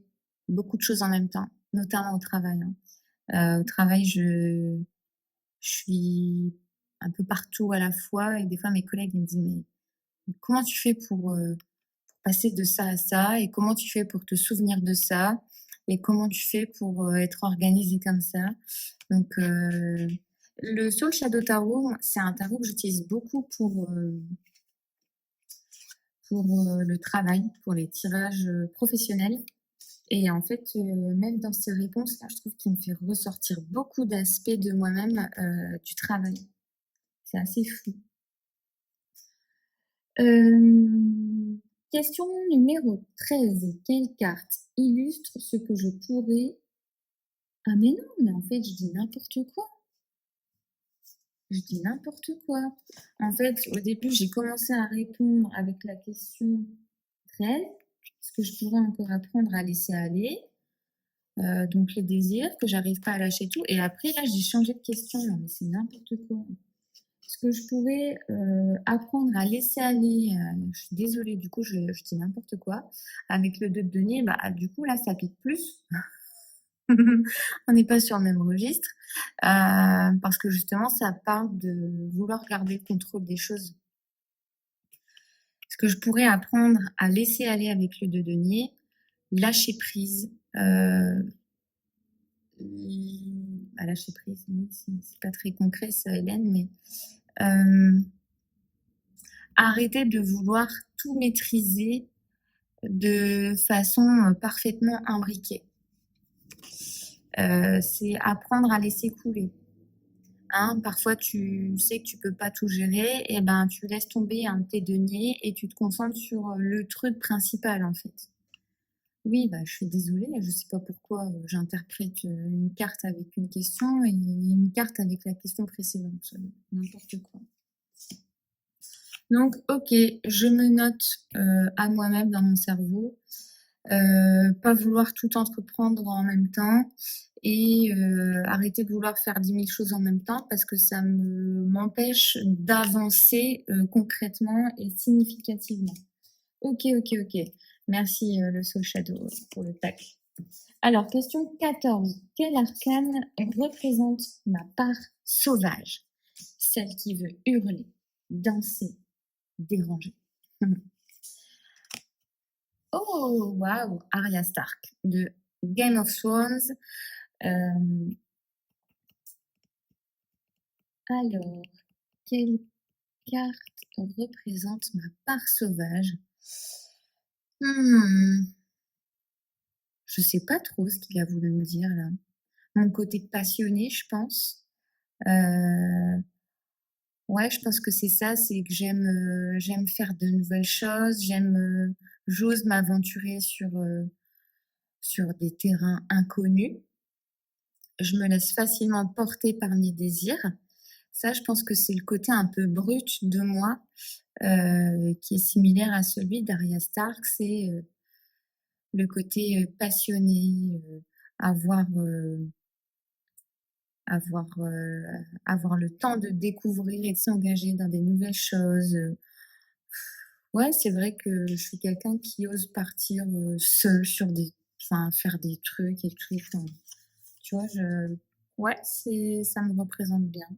Speaker 1: beaucoup de choses en même temps, notamment au travail, hein. Au travail, je suis un peu partout à la fois et des fois mes collègues ils me disent mais comment tu fais pour passer de ça à ça et comment tu fais pour te souvenir de ça et comment tu fais pour être organisé comme ça. Donc le Soul Shadow Tarot, c'est un tarot que j'utilise beaucoup pour le travail, pour les tirages professionnels. Et en fait, même dans ces réponses-là, je trouve qu'il me fait ressortir beaucoup d'aspects de moi-même du travail. C'est assez fou. Question numéro 13. Quelle carte illustre ce que je pourrais... Ah mais non, mais en fait, je dis n'importe quoi. Je dis n'importe quoi. En fait, au début, j'ai commencé à répondre avec la question 13. Ce que je pourrais encore apprendre à laisser aller. Donc les désirs que j'arrive pas à lâcher tout. Et après, là, j'ai changé de question. Non, mais c'est n'importe quoi. Ce que je pourrais apprendre à laisser aller, je suis désolée, du coup, je dis n'importe quoi. Avec le 2 de denier, bah, du coup, là, ça pique plus. On n'est pas sur le même registre. Parce que justement, ça parle de vouloir garder le contrôle des choses. Ce que je pourrais apprendre à laisser aller avec le 2 de denier, lâcher prise. À lâcher prise, oui, c'est pas très concret ça, Hélène, mais arrêter de vouloir tout maîtriser de façon parfaitement imbriquée. C'est apprendre à laisser couler. Hein, parfois, tu sais que tu peux pas tout gérer, et ben tu laisses tomber un de tes deniers et tu te concentres sur le truc principal en fait. Oui, bah, je suis désolée, je sais pas pourquoi j'interprète une carte avec une question et une carte avec la question précédente. N'importe quoi. Donc, ok, je me note à moi-même dans mon cerveau, pas vouloir tout entreprendre en même temps et arrêter de vouloir faire 10 000 choses en même temps parce que ça m'empêche d'avancer concrètement et significativement. Ok, ok, ok. Merci le Soul Shadow pour le tac. Alors, question 14. Quel arcane représente ma part sauvage? Celle qui veut hurler, danser, déranger. Oh, waouh, Arya Stark de Game of Thrones. Alors, quelle carte représente ma part sauvage? Je sais pas trop ce qu'il a voulu me dire là. Mon côté passionné, je pense. Ouais, je pense que c'est ça, c'est que j'aime faire de nouvelles choses, j'ose m'aventurer sur sur des terrains inconnus. Je me laisse facilement porter par mes désirs. Ça, je pense que c'est le côté un peu brut de moi, qui est similaire à celui d'Arya Stark. C'est, le côté, passionné, avoir, avoir, avoir le temps de découvrir et de s'engager dans des nouvelles choses. Ouais, c'est vrai que je suis quelqu'un qui ose partir, seule sur des enfin, faire des trucs et tout, enfin, tu vois? Ouais, ça me représente bien.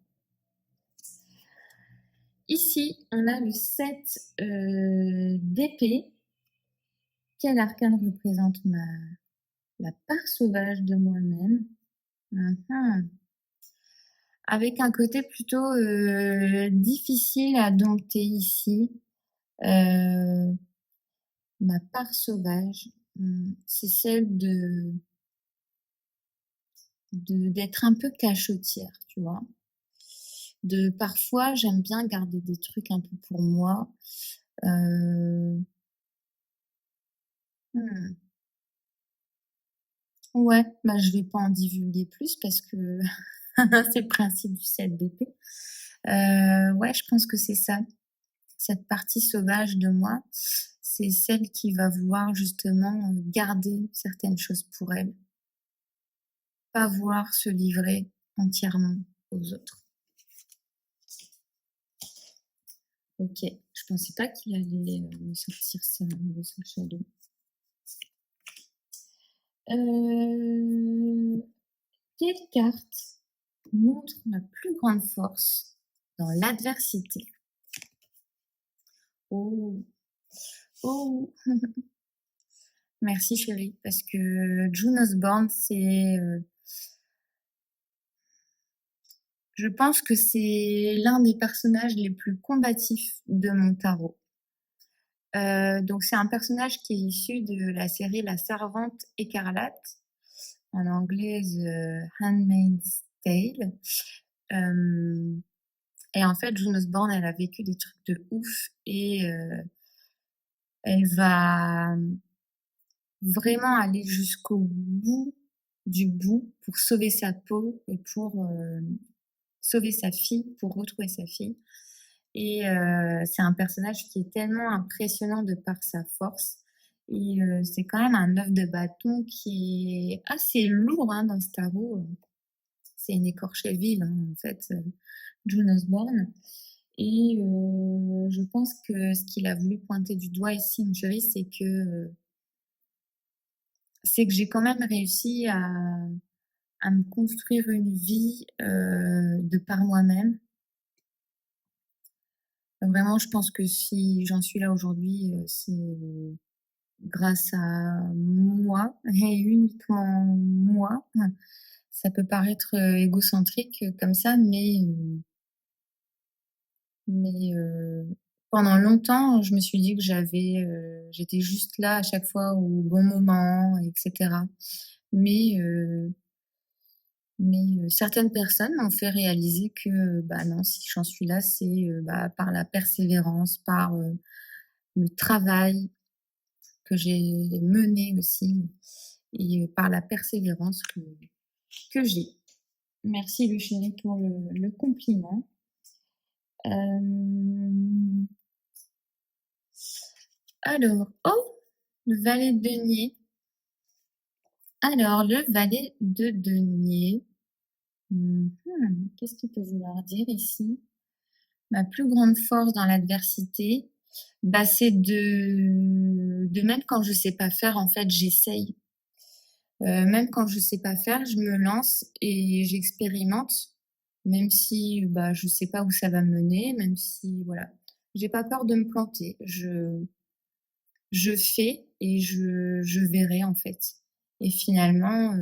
Speaker 1: Ici, on a le 7 d'épée. Quel arcane représente la part sauvage de moi-même? Mmh. Avec un côté plutôt, difficile à dompter ici. Heu, Ma part sauvage, c'est celle d'être un peu cachotière, tu vois? De parfois, j'aime bien garder des trucs un peu pour moi. Heu, mmh, ouais, bah, je vais pas en divulguer plus parce que c'est le principe du 7 d'épée. Ouais, je pense que c'est ça. Cette partie sauvage de moi, c'est celle qui va vouloir justement, garder certaines choses pour elle, pas vouloir se livrer entièrement aux autres. OK, je pensais pas qu'il allait, me sortir ça, le Soul Shadow. Heu, quelle carte montre ma plus grande force dans l'adversité? Oh! Oh! Merci chérie, parce que June Osborne, je pense que c'est l'un des personnages les plus combatifs de mon tarot. Donc c'est un personnage qui est issu de la série La Servante écarlate, en anglais The Handmaid's Tale. Hem et en fait, June Osborne, elle a vécu des trucs de ouf et elle va, vraiment aller jusqu'au bout du bout pour sauver sa peau et pour, sauver sa fille, pour retrouver sa fille. Et c'est un personnage qui est tellement impressionnant de par sa force et c'est quand même un œuf de bâton qui est assez lourd, hein, dans ce tarot. C'est une écorchée vive, hein, en fait, June Osborne et je pense que ce qu'il a voulu pointer du doigt ici, mon chéri, c'est que j'ai quand même réussi à me construire une vie, de par moi-même. Vraiment, je pense que si j'en suis là aujourd'hui, c'est grâce à moi et uniquement moi. Ça peut paraître, égocentrique, comme ça, mais pendant longtemps, je me suis dit que j'étais juste là à chaque fois au bon moment et cetera. Mais certaines personnes m'ont fait réaliser que, bah, non, si j'en suis là, c'est, bah, par la persévérance, par, le travail que j'ai mené aussi et par la persévérance que j'ai. Merci le chéri pour le compliment. Hem, alors, oh! Le valet de denier. Alors, le valet de denier, qu'est-ce qu'il peut vouloir dire ici? Ma plus grande force dans l'adversité, bah, c'est de même quand je sais pas faire, en fait, j'essaye. Même quand je sais pas faire, je me lance et j'expérimente, même si, bah, je sais pas où ça va mener, même si voilà. J'ai pas peur de me planter. Je fais et je verrai, en fait. Et finalement,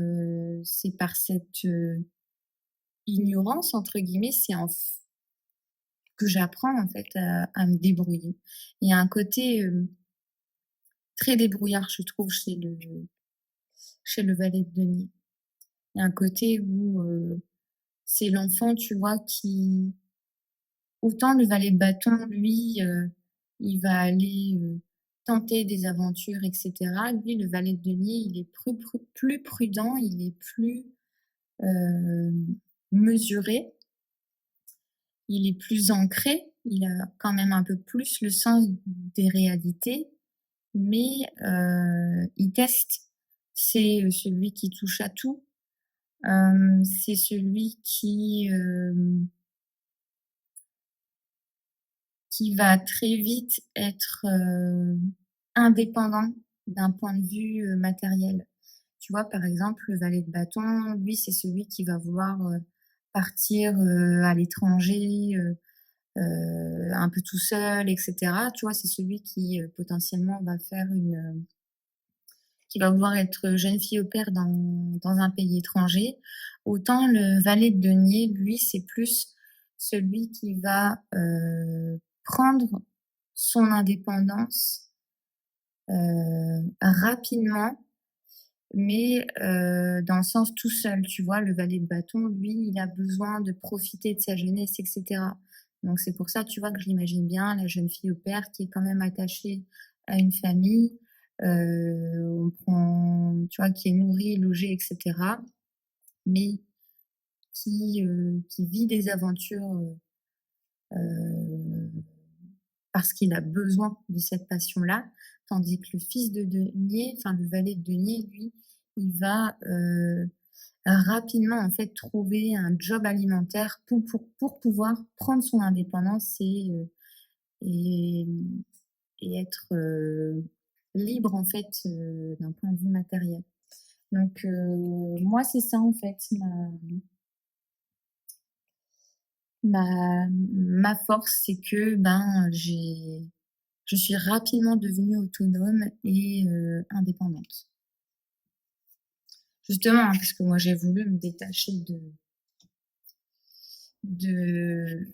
Speaker 1: c'est par cette, «ignorance» entre guillemets, c'est en f que j'apprends, en fait, à me débrouiller. Il y a un côté, très débrouillard, je trouve, chez le valet de denier. Il y a un côté où, c'est l'enfant, tu vois, qui autant le valet de bâton, lui, il va aller, tenter des aventures et cetera. Lui, le valet de denier, il est plus prudent, il est plus, mesuré, il est plus ancré, il a quand même un peu plus le sens des réalités, mais il teste. C'est, celui qui touche à tout, c'est celui qui va très vite être, indépendant d'un point de vue, matériel. Tu vois, par exemple, le valet de bâton, lui, c'est celui qui va vouloir, partir, à l'étranger, un peu tout seul et cetera. Tu vois, c'est celui qui, potentiellement va faire qui va vouloir être jeune fille au pair dans un pays étranger. Autant le valet de denier, lui, c'est plus celui qui va, prendre son indépendance, rapidement, mais dans le sens tout seul, tu vois? Le valet de bâton, lui, il a besoin de profiter de sa jeunesse et cetera. Donc c'est pour ça, tu vois, que je l'imagine bien, la jeune fille au père qui est quand même attachée à une famille, on prend tu vois, qui est nourrie, logée et cetera, mais qui vit des aventures, heu, parce qu'il a besoin de cette passion-là. Tandis que le fils de denier, enfin le valet de denier, lui, il va, rapidement en fait trouver un job alimentaire pour pouvoir prendre son indépendance et et être, libre en fait, d'un point de vue matériel. Donc moi c'est ça en fait ma force, c'est que, ben, je suis rapidement devenue autonome et indépendante. Justement, hein, parce que moi j'ai voulu me détacher de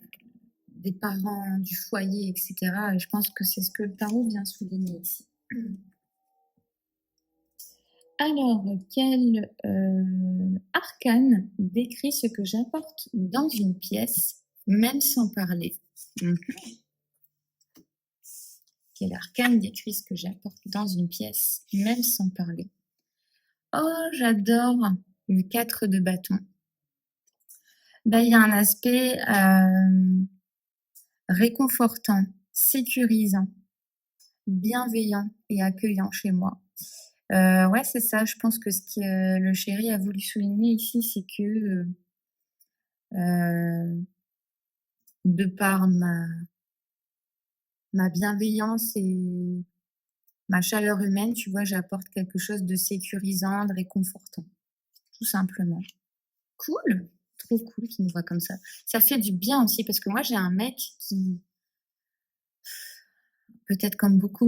Speaker 1: des parents, du foyer et cetera, et je pense que c'est ce que le tarot vient souligner ici. Alors, quel, arcane décrit ce que j'apporte dans une pièce, même sans parler? Mmh. Quel arcane décrit ce que j'apporte dans une pièce, même sans parler? Oh, j'adore le 4 de bâton. Bah, il y a un aspect, réconfortant, sécurisant, bienveillant et accueillant chez moi. Ouais, c'est ça, je pense que ce que le chéri a voulu souligner ici, c'est que, de par ma bienveillance et ma chaleur humaine, tu vois, j'apporte quelque chose de sécurisant, de réconfortant, tout simplement. Cool, trop cool qu'il me voit comme ça. Ça fait du bien aussi parce que moi j'ai un mec qui, peut-être comme beaucoup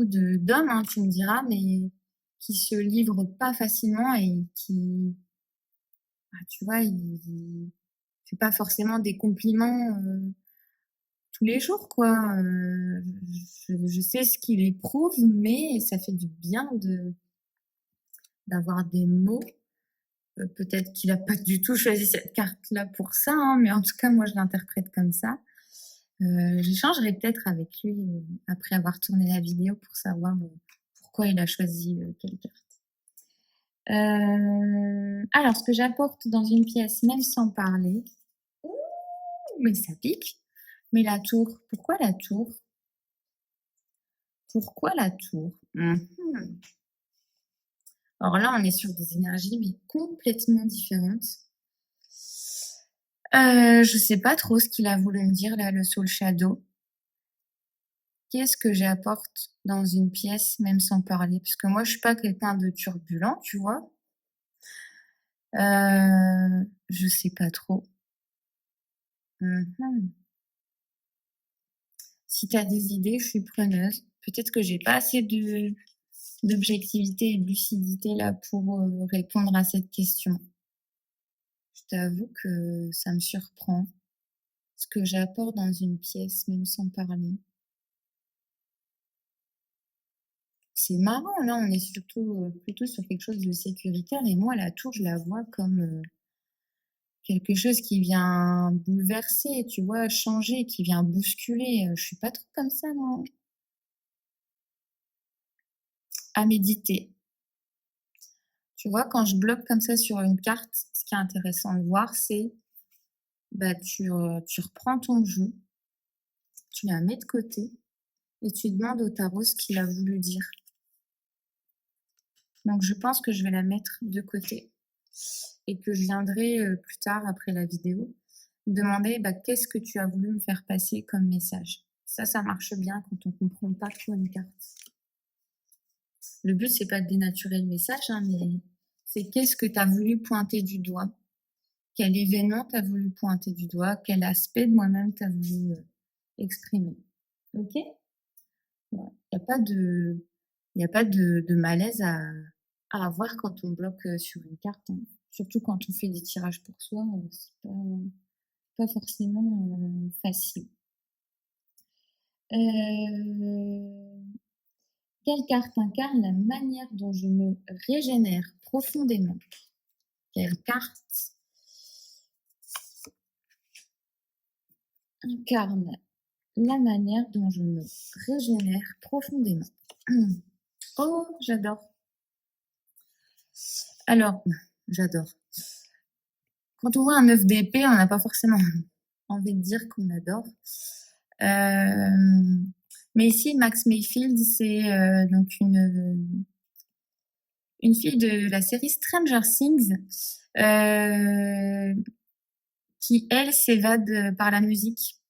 Speaker 1: de d'hommes, hein, tu me diras, mais qui se livre pas facilement et qui, bah, tu vois, il fait pas forcément des compliments, tous les jours, quoi. Je sais ce qu'il éprouve, mais ça fait du bien d'avoir des mots. Peut-être qu'il a pas du tout choisi cette carte-là pour ça, hein, mais en tout cas, moi, je l'interprète comme ça. J'échangerai peut-être avec lui, après avoir tourné la vidéo pour savoir, pourquoi il a choisi, quelle carte. Alors ce que j'apporte dans une pièce, même sans parler, ouh, mais ça pique! Mais la tour, pourquoi la tour? Pourquoi la tour? Mmh. Alors là, on est sur des énergies, mais complètement différentes. Je sais pas trop ce qu'il a voulu me dire là, le soul shadow. Qu'est-ce que j'apporte dans une pièce, même sans parler? Parce que moi, je suis pas quelqu'un de turbulent, tu vois? Je sais pas trop. Mmh. Si tu as des idées, je suis preneuse. Peut-être que j'ai pas assez d'objectivité et de lucidité là pour, répondre à cette question. Je t'avoue que ça me surprend, ce que j'apporte dans une pièce, même sans parler. C'est marrant, là, on est surtout, plutôt sur quelque chose de sécuritaire et moi la tour, je la vois comme, quelque chose qui vient bouleverser, tu vois? Changer, qui vient bousculer, je suis pas trop comme ça moi. à méditer. Tu vois, quand je bloque comme ça sur une carte, ce qui est intéressant de voir, c'est, bah, tu reprends ton jeu, tu la mets de côté et tu demandes au tarot ce qu'il a voulu dire. Donc je pense que je vais la mettre de côté et que je viendrai, plus tard après la vidéo, demander: «Bah, qu'est-ce que tu as voulu me faire passer comme message?» Ça marche bien quand on comprend pas trop une carte. Le but, c'est pas de dénaturer le message, hein, mais c'est qu'est-ce que tu as voulu pointer du doigt? Quel événement tu as voulu pointer du doigt? Quel aspect de moi-même tu as voulu, exprimer? OK? Voilà. Il y a pas de malaise à avoir quand on bloque, sur une carte, hein. Surtout quand on fait des tirages pour soi, c'est pas forcément, facile. Heu, quelle carte incarne la manière dont je me régénère profondément? Quelle carte incarne la manière dont je me régénère profondément? Oh, j'adore! Alors, j'adore. Quand on voit un œuf d'épée, on n'a pas forcément envie de dire qu'on adore. Mais ici, Max Mayfield, c'est donc une fille de la série Stranger Things qui, elle, s'évade par la musique.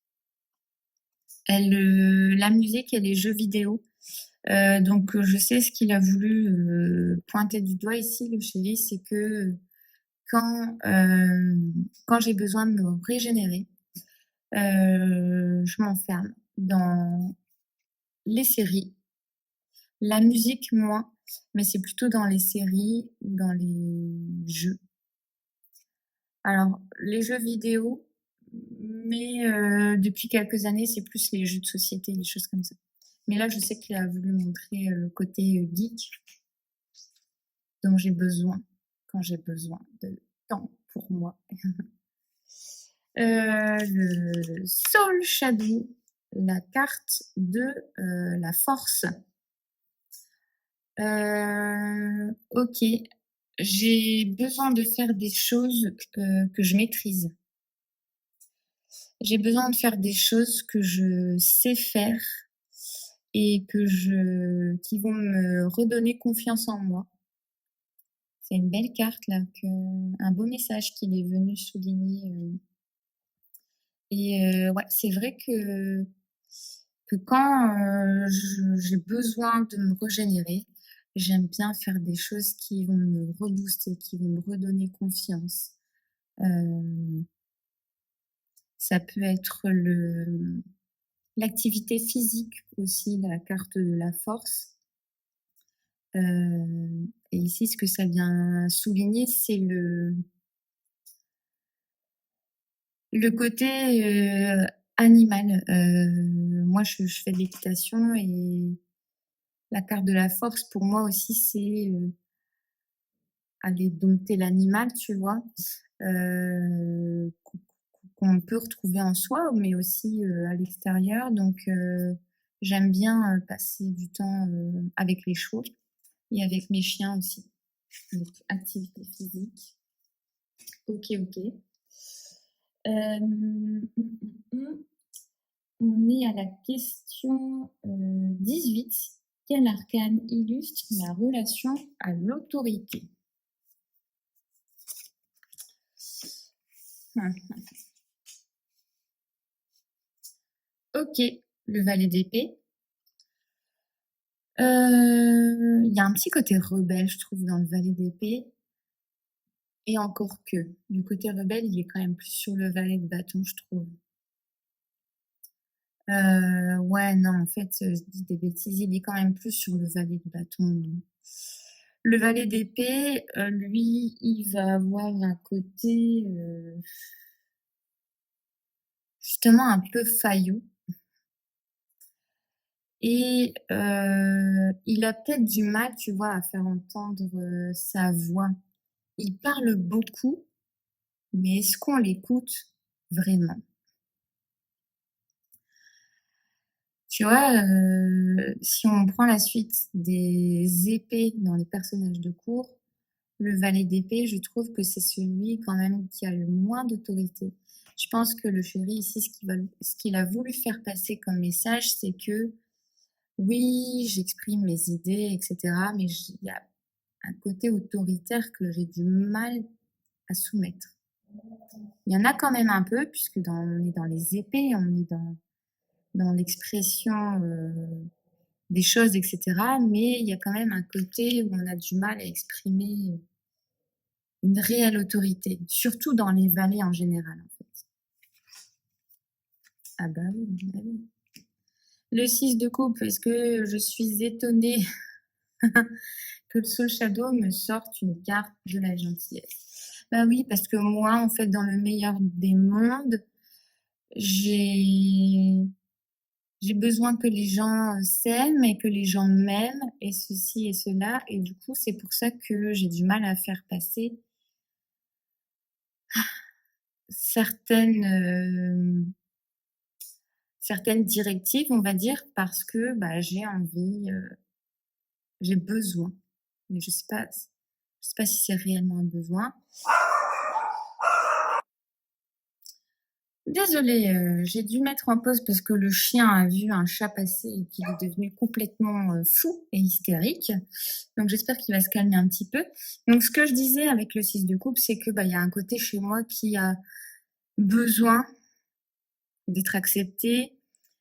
Speaker 1: La musique et les jeux vidéo. Donc, je sais ce qu'il a voulu pointer du doigt ici, le chéri, c'est que quand, quand j'ai besoin de me régénérer, je m'enferme dans les séries, la musique moins, mais c'est plutôt dans les séries ou dans les jeux. Alors, les jeux vidéo, mais depuis quelques années, c'est plus les jeux de société, les choses comme ça. Mais là, je sais qu'il a voulu montrer le côté geek dont j'ai besoin quand j'ai besoin de temps pour moi. Le Soul Shadow, la carte de la force. Ok, j'ai besoin de faire des choses que je maîtrise. J'ai besoin de faire des choses que je sais faire et qui vont me redonner confiance en moi. C'est une belle carte là, un beau message qu'il est venu souligner. Et ouais, c'est vrai que quand j'ai besoin de me régénérer, j'aime bien faire des choses qui vont me rebooster, qui vont me redonner confiance. Euh, Ça peut être l'activité physique aussi, la carte de la force. Et ici, ce que ça vient souligner, c'est le côté animal. Moi, je fais de l'équitation et la carte de la force, pour moi aussi, c'est aller dompter l'animal, tu vois, qu'on peut retrouver en soi, mais aussi à l'extérieur. Donc, j'aime bien passer du temps avec les chevaux et avec mes chiens aussi. Donc, activité physique. Ok, ok. On est à la question 18. Quel arcane illustre la relation à l'autorité? Ok, le valet d'épée. Il y a un petit côté rebelle, je trouve, dans le valet d'épée. Et encore que, le côté rebelle, il est quand même plus sur le valet de bâton, je trouve. Ouais, non, en fait, je dis des bêtises, il est quand même plus sur le valet de bâton. Le valet d'épée, lui, il va avoir un côté, justement un peu faillot. Et il a peut-être du mal, tu vois, à faire entendre sa voix. Il parle beaucoup, mais est-ce qu'on l'écoute vraiment? Tu vois, si on prend la suite des épées dans les personnages de cour, le valet d'épée, je trouve que c'est celui quand même qui a le moins d'autorité. Je pense que le chéri ici, ce qu'il a voulu faire passer comme message, c'est que oui, j'exprime mes idées, et cetera, mais il y a un côté autoritaire que j'ai du mal à soumettre. Il y en a quand même un peu, puisque on est dans les épées, on est dans l'expression des choses, etc. Mais il y a quand même un côté où on a du mal à exprimer une réelle autorité, surtout dans les vallées en général, en fait. Ah bah oui, bah oui. Le 6 de coupe, est-ce que je suis étonnée que le Soul Shadow me sorte une carte de la gentillesse? Bah oui, parce que moi, en fait, dans le meilleur des mondes, j'ai j'ai besoin que les gens s'aiment et que les gens m'aiment et ceci et cela. Et du coup, c'est pour ça que j'ai du mal à faire passer certaines, certaines directives, on va dire, parce que, bah, j'ai envie, j'ai besoin. Mais je sais pas si c'est réellement un besoin. Désolée, j'ai dû mettre en pause parce que le chien a vu un chat passer et qu'il est devenu complètement, fou et hystérique. Donc j'espère qu'il va se calmer un petit peu. Donc ce que je disais avec le 6 de coupe, c'est que, bah, il y a un côté chez moi qui a besoin d'être accepté,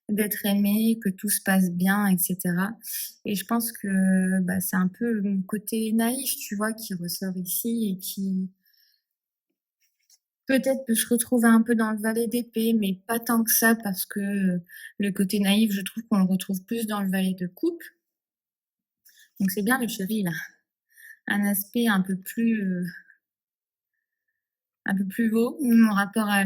Speaker 1: d'être aimé, que tout se passe bien, et cetera. Et je pense que, bah, c'est un peu mon côté naïf, tu vois, qui ressort ici et qui peut-être peut se retrouver un peu dans le valet d'épée, mais pas tant que ça parce que, le côté naïf, je trouve qu'on le retrouve plus dans le valet de coupe. Donc c'est bien le chéri, il a un aspect un peu plus haut, mon rapport à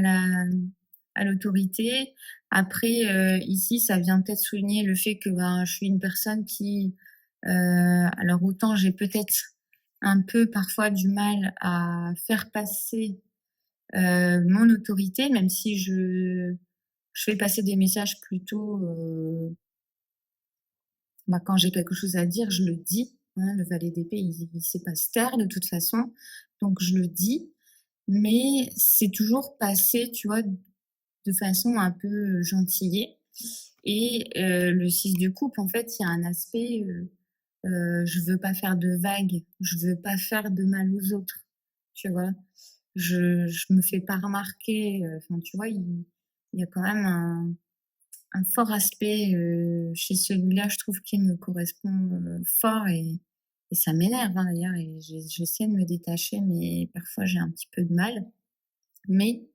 Speaker 1: l'autorité. Après, ici, ça vient peut-être souligner le fait que, ben, je suis une personne qui, alors autant j'ai peut-être un peu parfois du mal à faire passer, mon autorité, même si je fais passer des messages plutôt, bah, quand j'ai quelque chose à dire, je le dis, hein. Le valet d'épée, il sait pas se taire de toute façon, donc je le dis, mais c'est toujours passé, tu vois, de façon un peu gentillée. Et le 6 de coupe, en fait, il y a un aspect, je veux pas faire de vagues, je veux pas faire de mal aux autres, tu vois? Je me fais pas remarquer, enfin, tu vois, il y a quand même un fort aspect, chez celui-là, je trouve qui me correspond, fort et ça m'énerve, hein, d'ailleurs et j'essaie de me détacher, mais parfois j'ai un petit peu de mal. Mais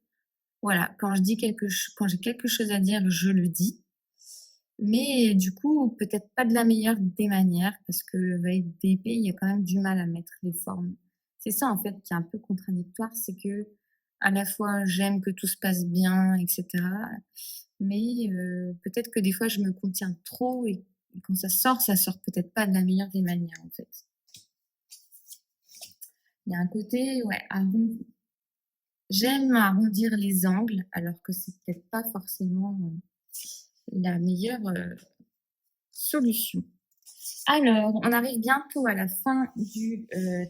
Speaker 1: voilà, quand j'ai quelque chose à dire, je le dis. Mais du coup, peut-être pas de la meilleure des manières parce que le valet d'épée, il y a quand même du mal à mettre les formes. C'est ça, en fait, qui est un peu contradictoire, c'est que à la fois, j'aime que tout se passe bien et cetera, mais peut-être que des fois, je me contiens trop et quand ça sort peut-être pas de la meilleure des manières, en fait. Il y a un côté, ouais, j'aime arrondir les angles alors que c'est peut-être pas forcément, la meilleure, solution. Alors, on arrive bientôt à la fin du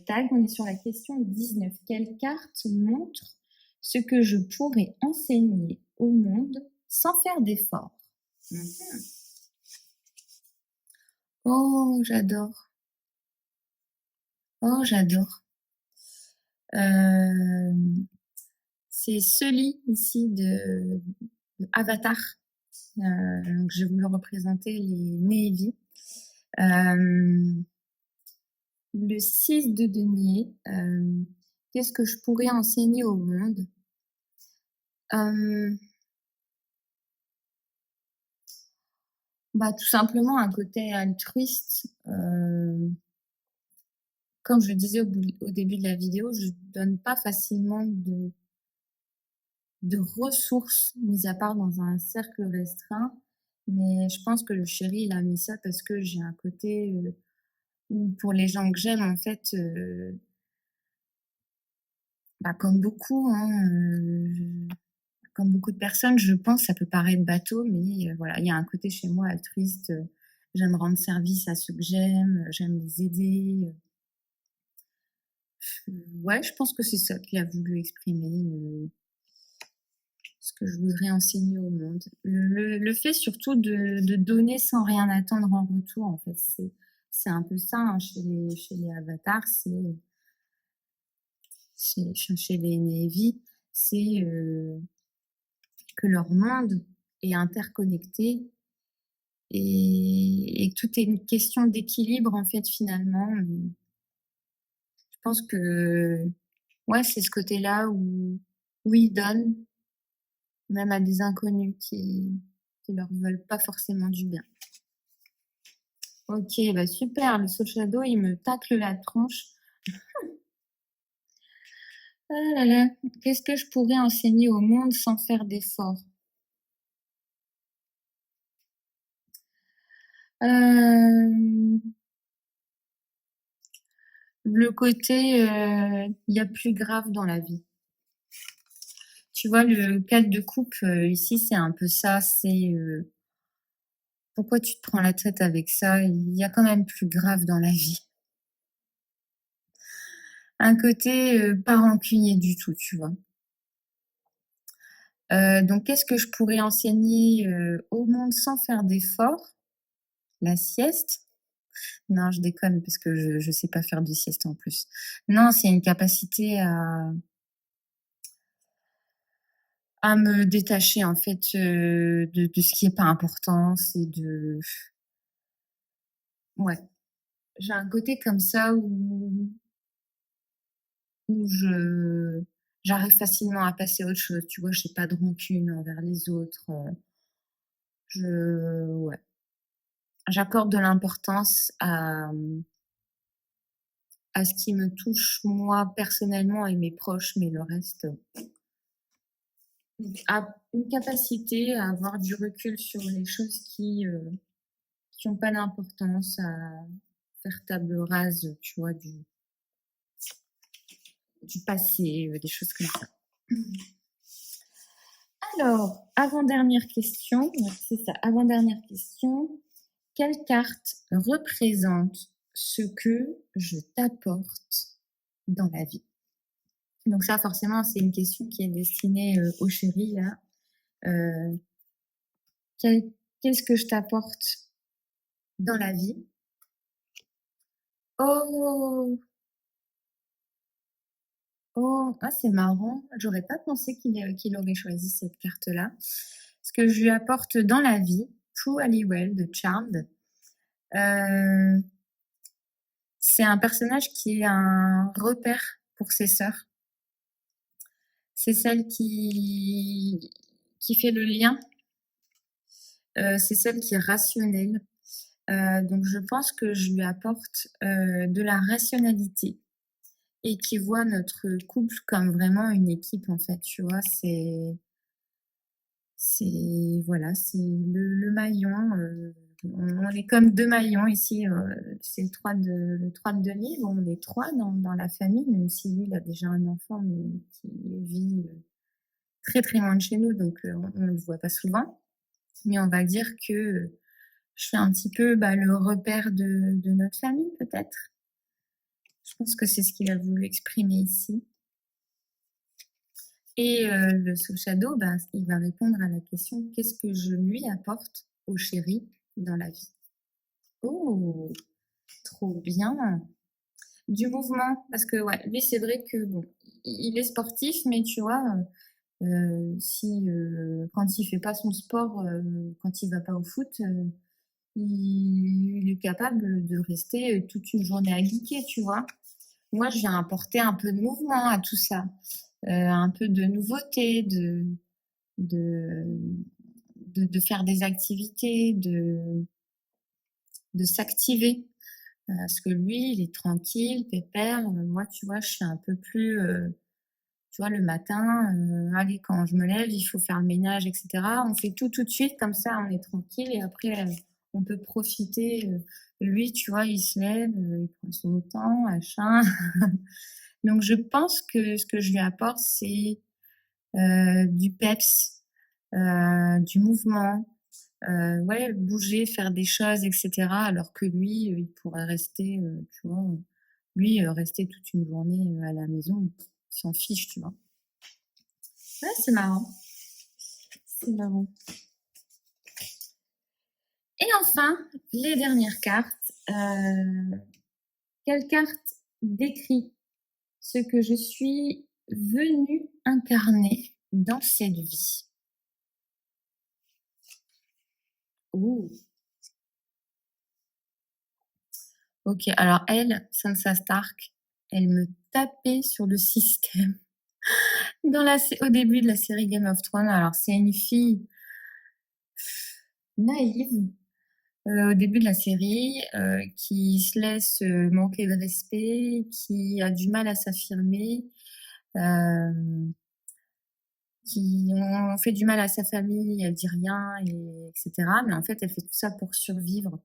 Speaker 1: tag. On est sur la question 19. Quelle carte montre ce que je pourrais enseigner au monde sans faire d'effort? Mhm. Oh, j'adore. Oh, j'adore. Euh, c'est celui ici de Avatar. Donc, je vais vous le représenter, les Na'vi. Euh, le 6 de denier. Qu'est-ce que je pourrais enseigner au monde? Euh, Bah, tout simplement un côté altruiste. Comme je le disais au début de la vidéo, je donne pas facilement de ressources, mis à part dans un cercle restreint. Mais je pense que le chéri, il a mis ça parce que j'ai un côté, où pour les gens que j'aime, en fait, bah, comme beaucoup, hein, comme beaucoup de personnes, je pense, ça peut paraître bateau, mais voilà, il y a un côté chez moi altruiste. J'aime rendre service à ceux que j'aime les aider. Ouais, je pense que c'est ça qu'il a voulu exprimer, ce que je voudrais enseigner au monde. Le fait surtout de donner sans rien attendre en retour, en fait, c'est un peu ça hein, chez les avatars, chez les Na'vi, c'est que leur monde est interconnecté et que tout est une question d'équilibre en fait finalement. Je pense que ouais, c'est ce côté-là où ils donnent, même à des inconnus qui leur veulent pas forcément du bien. Ok, bah super, le Soul Shadow, il me tacle la tronche. Ah là là, qu'est-ce que je pourrais enseigner au monde sans faire d'efforts? Le côté, il y a plus grave dans la vie. Tu vois, le cadre de coupe, ici, c'est un peu ça, c'est, pourquoi tu te prends la tête avec ça? Il y a quand même plus grave dans la vie. Un côté, pas rancunier du tout, tu vois? Donc qu'est-ce que je pourrais enseigner, au monde sans faire d'efforts? La sieste? Non, je déconne parce que je sais pas faire de sieste en plus. Non, c'est une capacité à me détacher en fait, de ce qui est pas important, c'est de ouais, j'ai un côté comme ça où j'arrive facilement à passer à autre chose, tu vois? J'ai pas de rancune envers les autres, ouais, j'accorde de l'importance à ce qui me touche moi personnellement et mes proches, mais le reste, à une capacité à avoir du recul sur les choses qui ont pas d'importance, à faire table rase, tu vois, du passé, des choses comme ça. Alors, avant-dernière question, ouais, c'est ça, avant-dernière question. Quelle carte représente ce que je t'apporte dans la vie? Donc ça, forcément, c'est une question qui est destinée aux chéris, là. Euh, Qu'est-ce que je t'apporte dans la vie? Oh, oh, ah, c'est marrant. J'aurais pas pensé qu'il aurait choisi cette carte-là. Ce que je lui apporte dans la vie, Prue Halliwell de Charmed, euh, c'est un personnage qui est un repère pour ses sœurs. C'est celle qui fait le lien. C'est celle qui est rationnelle. Donc je pense que je lui apporte de la rationalité et qui voit notre couple comme vraiment une équipe en fait, tu vois. C'est voilà, c'est le maillon. On est comme deux maillons ici. C'est le 3 de Denis. Bon, on est trois dans la famille, même si lui il a déjà un enfant mais qui vit très très loin de chez nous, donc on le voit pas souvent. Mais on va dire que je suis un petit peu bah, le repère de notre famille peut-être. Je pense que c'est ce qu'il a voulu exprimer ici. Et le Soul Shadow, bah, il va répondre à la question qu'est-ce que je lui apporte au chéri dans la vie? Oh, trop bien! Du mouvement, parce que ouais, lui c'est vrai que bon, il est sportif, mais tu vois, si quand il fait pas son sport, quand il va pas au foot, il est capable de rester toute une journée à geeker, tu vois. Moi, je viens apporter un peu de mouvement à tout ça, un peu de nouveauté, de, de faire des activités, de s'activer. Parce que lui, il est tranquille, pépère. Moi, tu vois, je suis un peu plus, tu vois, le matin, allez, quand je me lève, il faut faire le ménage, etc. On fait tout de suite, comme ça, on est tranquille et après, on peut profiter. Lui, tu vois, il se lève, il prend son temps, machin. Donc, je pense que ce que je lui apporte, c'est du peps, du mouvement, ouais, bouger, faire des choses et cetera. Alors que lui, il pourrait rester, tu vois, lui, rester toute une journée, à la maison, il s'en fiche, tu vois? Ouais, c'est marrant, c'est marrant. Et enfin, les dernières cartes. Quelle carte décrit ce que je suis venue incarner dans cette vie? Ouh! OK, alors elle, Sansa Stark, elle me tapait sur le système au début de la série Game of Thrones. Alors c'est une fille naïve, au début de la série, qui se laisse, manquer de respect, qui a du mal à s'affirmer, hem, qui on fait du mal à sa famille, elle dit rien et etc. Mais en fait, elle fait tout ça pour survivre.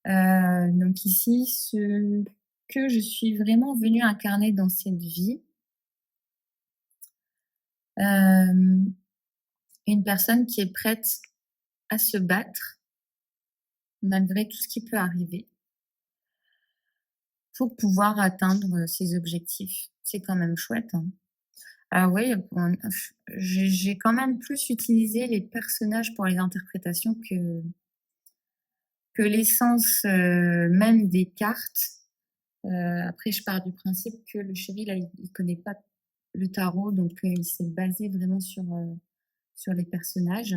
Speaker 1: Donc ici, ce que je suis vraiment venue incarner dans cette vie, hem, une personne qui est prête à se battre malgré tout ce qui peut arriver pour pouvoir atteindre, ses objectifs. C'est quand même chouette, hein. Ah oui, j'ai quand même plus utilisé les personnages pour les interprétations que l'essence, même des cartes. Après je pars du principe que le chéri là, il connaît pas le tarot, donc il s'est basé vraiment sur les personnages.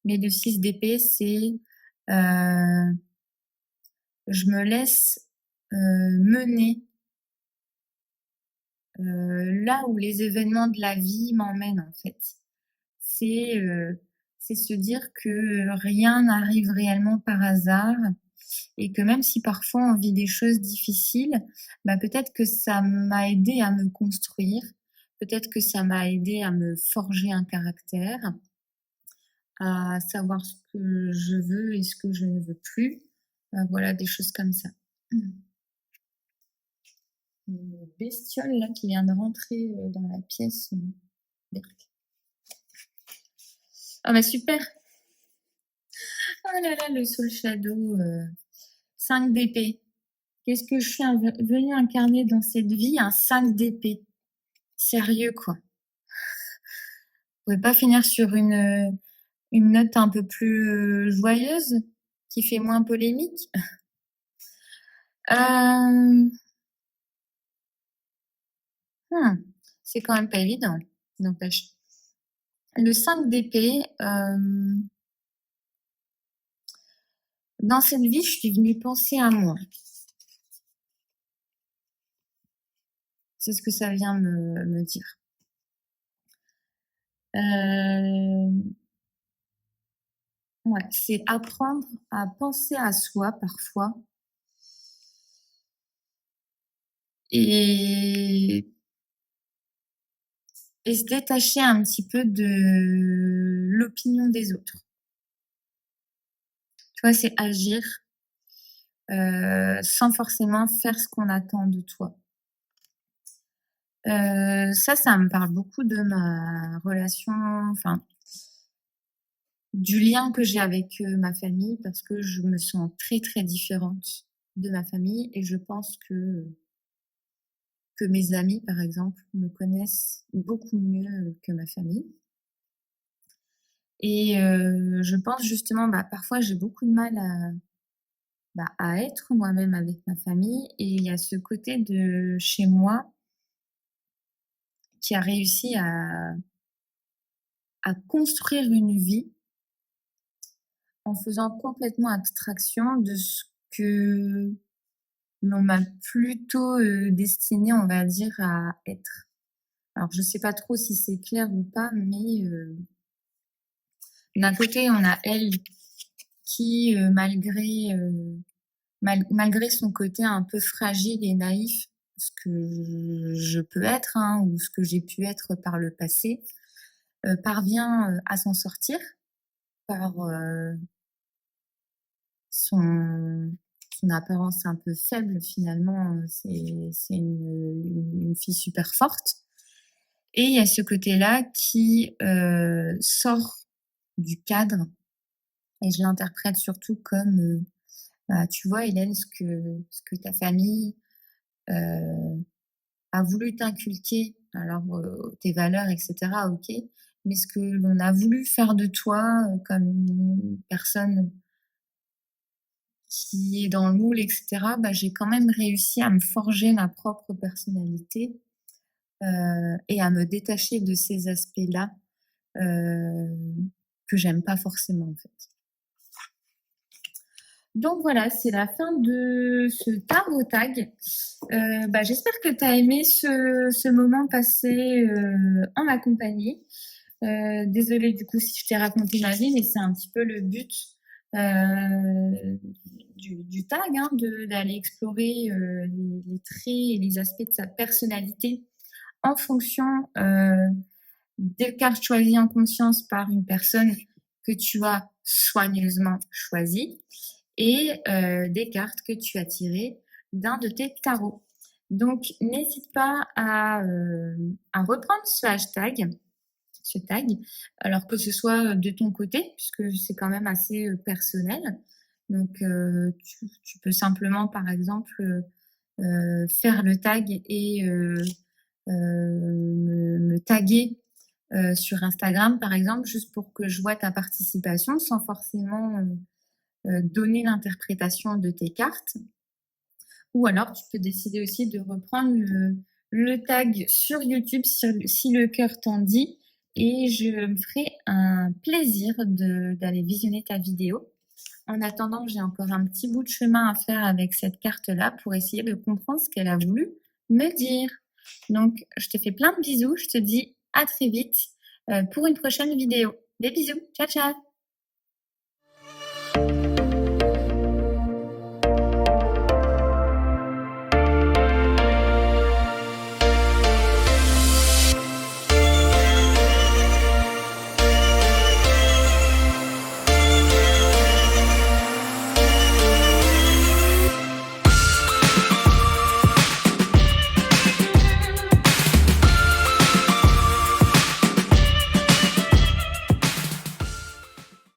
Speaker 1: Mais le 6 d'épée, c'est, heu, je me laisse, mener, là où les événements de la vie m'emmènent, en fait. C'est, heu, c'est se dire que rien n'arrive réellement par hasard et que même si parfois on vit des choses difficiles, bah, peut-être que ça m'a aidé à me construire, peut-être que ça m'a aidé à me forger un caractère, à savoir ce que je veux et ce que je ne veux plus. Voilà, des choses comme ça. Mmh. Une bestiole là qui vient de rentrer, dans la pièce, berk. Ah bah super! Oh là là, le soul shadow, 5 d'épée. Qu'est-ce que je suis venue incarner dans cette vie? Un 5 d'épée. Sérieux quoi. Vous pouvez pas finir sur une note un peu plus, joyeuse? Qui fait moins polémique? Hem, mmh, c'est quand même pas évident, n'empêche. Le 5 d'épée, dans cette vie, je suis venue penser à moi. C'est ce que ça vient me dire. Hem, ouais, c'est apprendre à penser à soi parfois et se détacher un petit peu de l'opinion des autres. Tu vois, c'est agir, sans forcément faire ce qu'on attend de toi. Ça me parle beaucoup de ma relation, enfin, du lien que j'ai avec, ma famille parce que je me sens très, très différente de ma famille et je pense que mes amis, par exemple, me connaissent beaucoup mieux que ma famille et je pense justement, bah, parfois j'ai beaucoup de mal à être moi-même avec ma famille et il y a ce côté de chez moi qui a réussi à construire une vie en faisant complètement abstraction de ce que l'on m'a plutôt, destinée, on va dire, à être. Alors je sais pas trop si c'est clair ou pas, mais d'un côté, on a elle qui, malgré son côté un peu fragile et naïf, ce que je peux être, hein, ou ce que j'ai pu être par le passé, parvient, à s'en sortir par, son son apparence un peu faible finalement, c'est une fille super forte Et il y a ce côté-là qui sort du cadre et je l'interprète surtout comme, bah, tu vois Hélène, ce que ta famille, heu, a voulu t'inculquer, alors, tes valeurs et cetera, OK, mais ce que l'on a voulu faire de toi, comme une personne qui est dans le moule et cetera, bah, j'ai quand même réussi à me forger ma propre personnalité, et à me détacher de ces aspects-là, heu, que j'aime pas forcément, en fait. Donc voilà, c'est la fin de ce tarot tag. Bah, j'espère que tu as aimé ce moment passé, en ma compagnie. Désolée du coup si je t'ai raconté ma vie, mais c'est un petit peu le but, du tag, hein, d'aller explorer, les traits et les aspects de sa personnalité en fonction, des cartes choisies en conscience par une personne que tu as soigneusement choisie et des cartes que tu as tirées d'un de tes tarots. Donc n'hésite pas à reprendre ce tag, alors que ce soit de ton côté, puisque c'est quand même assez personnel. Donc tu peux simplement, par exemple, faire le tag et me taguer sur Instagram, par exemple, juste pour que je vois ta participation sans forcément donner l'interprétation de tes cartes. Ou alors, tu peux décider aussi de reprendre le tag sur YouTube si le cœur t'en dit. Et je me ferai un plaisir d'aller visionner ta vidéo. En attendant, j'ai encore un petit bout de chemin à faire avec cette carte-là pour essayer de comprendre ce qu'elle a voulu me dire. Donc, je te fais plein de bisous. Je te dis à très vite pour une prochaine vidéo. Des bisous. Ciao, ciao.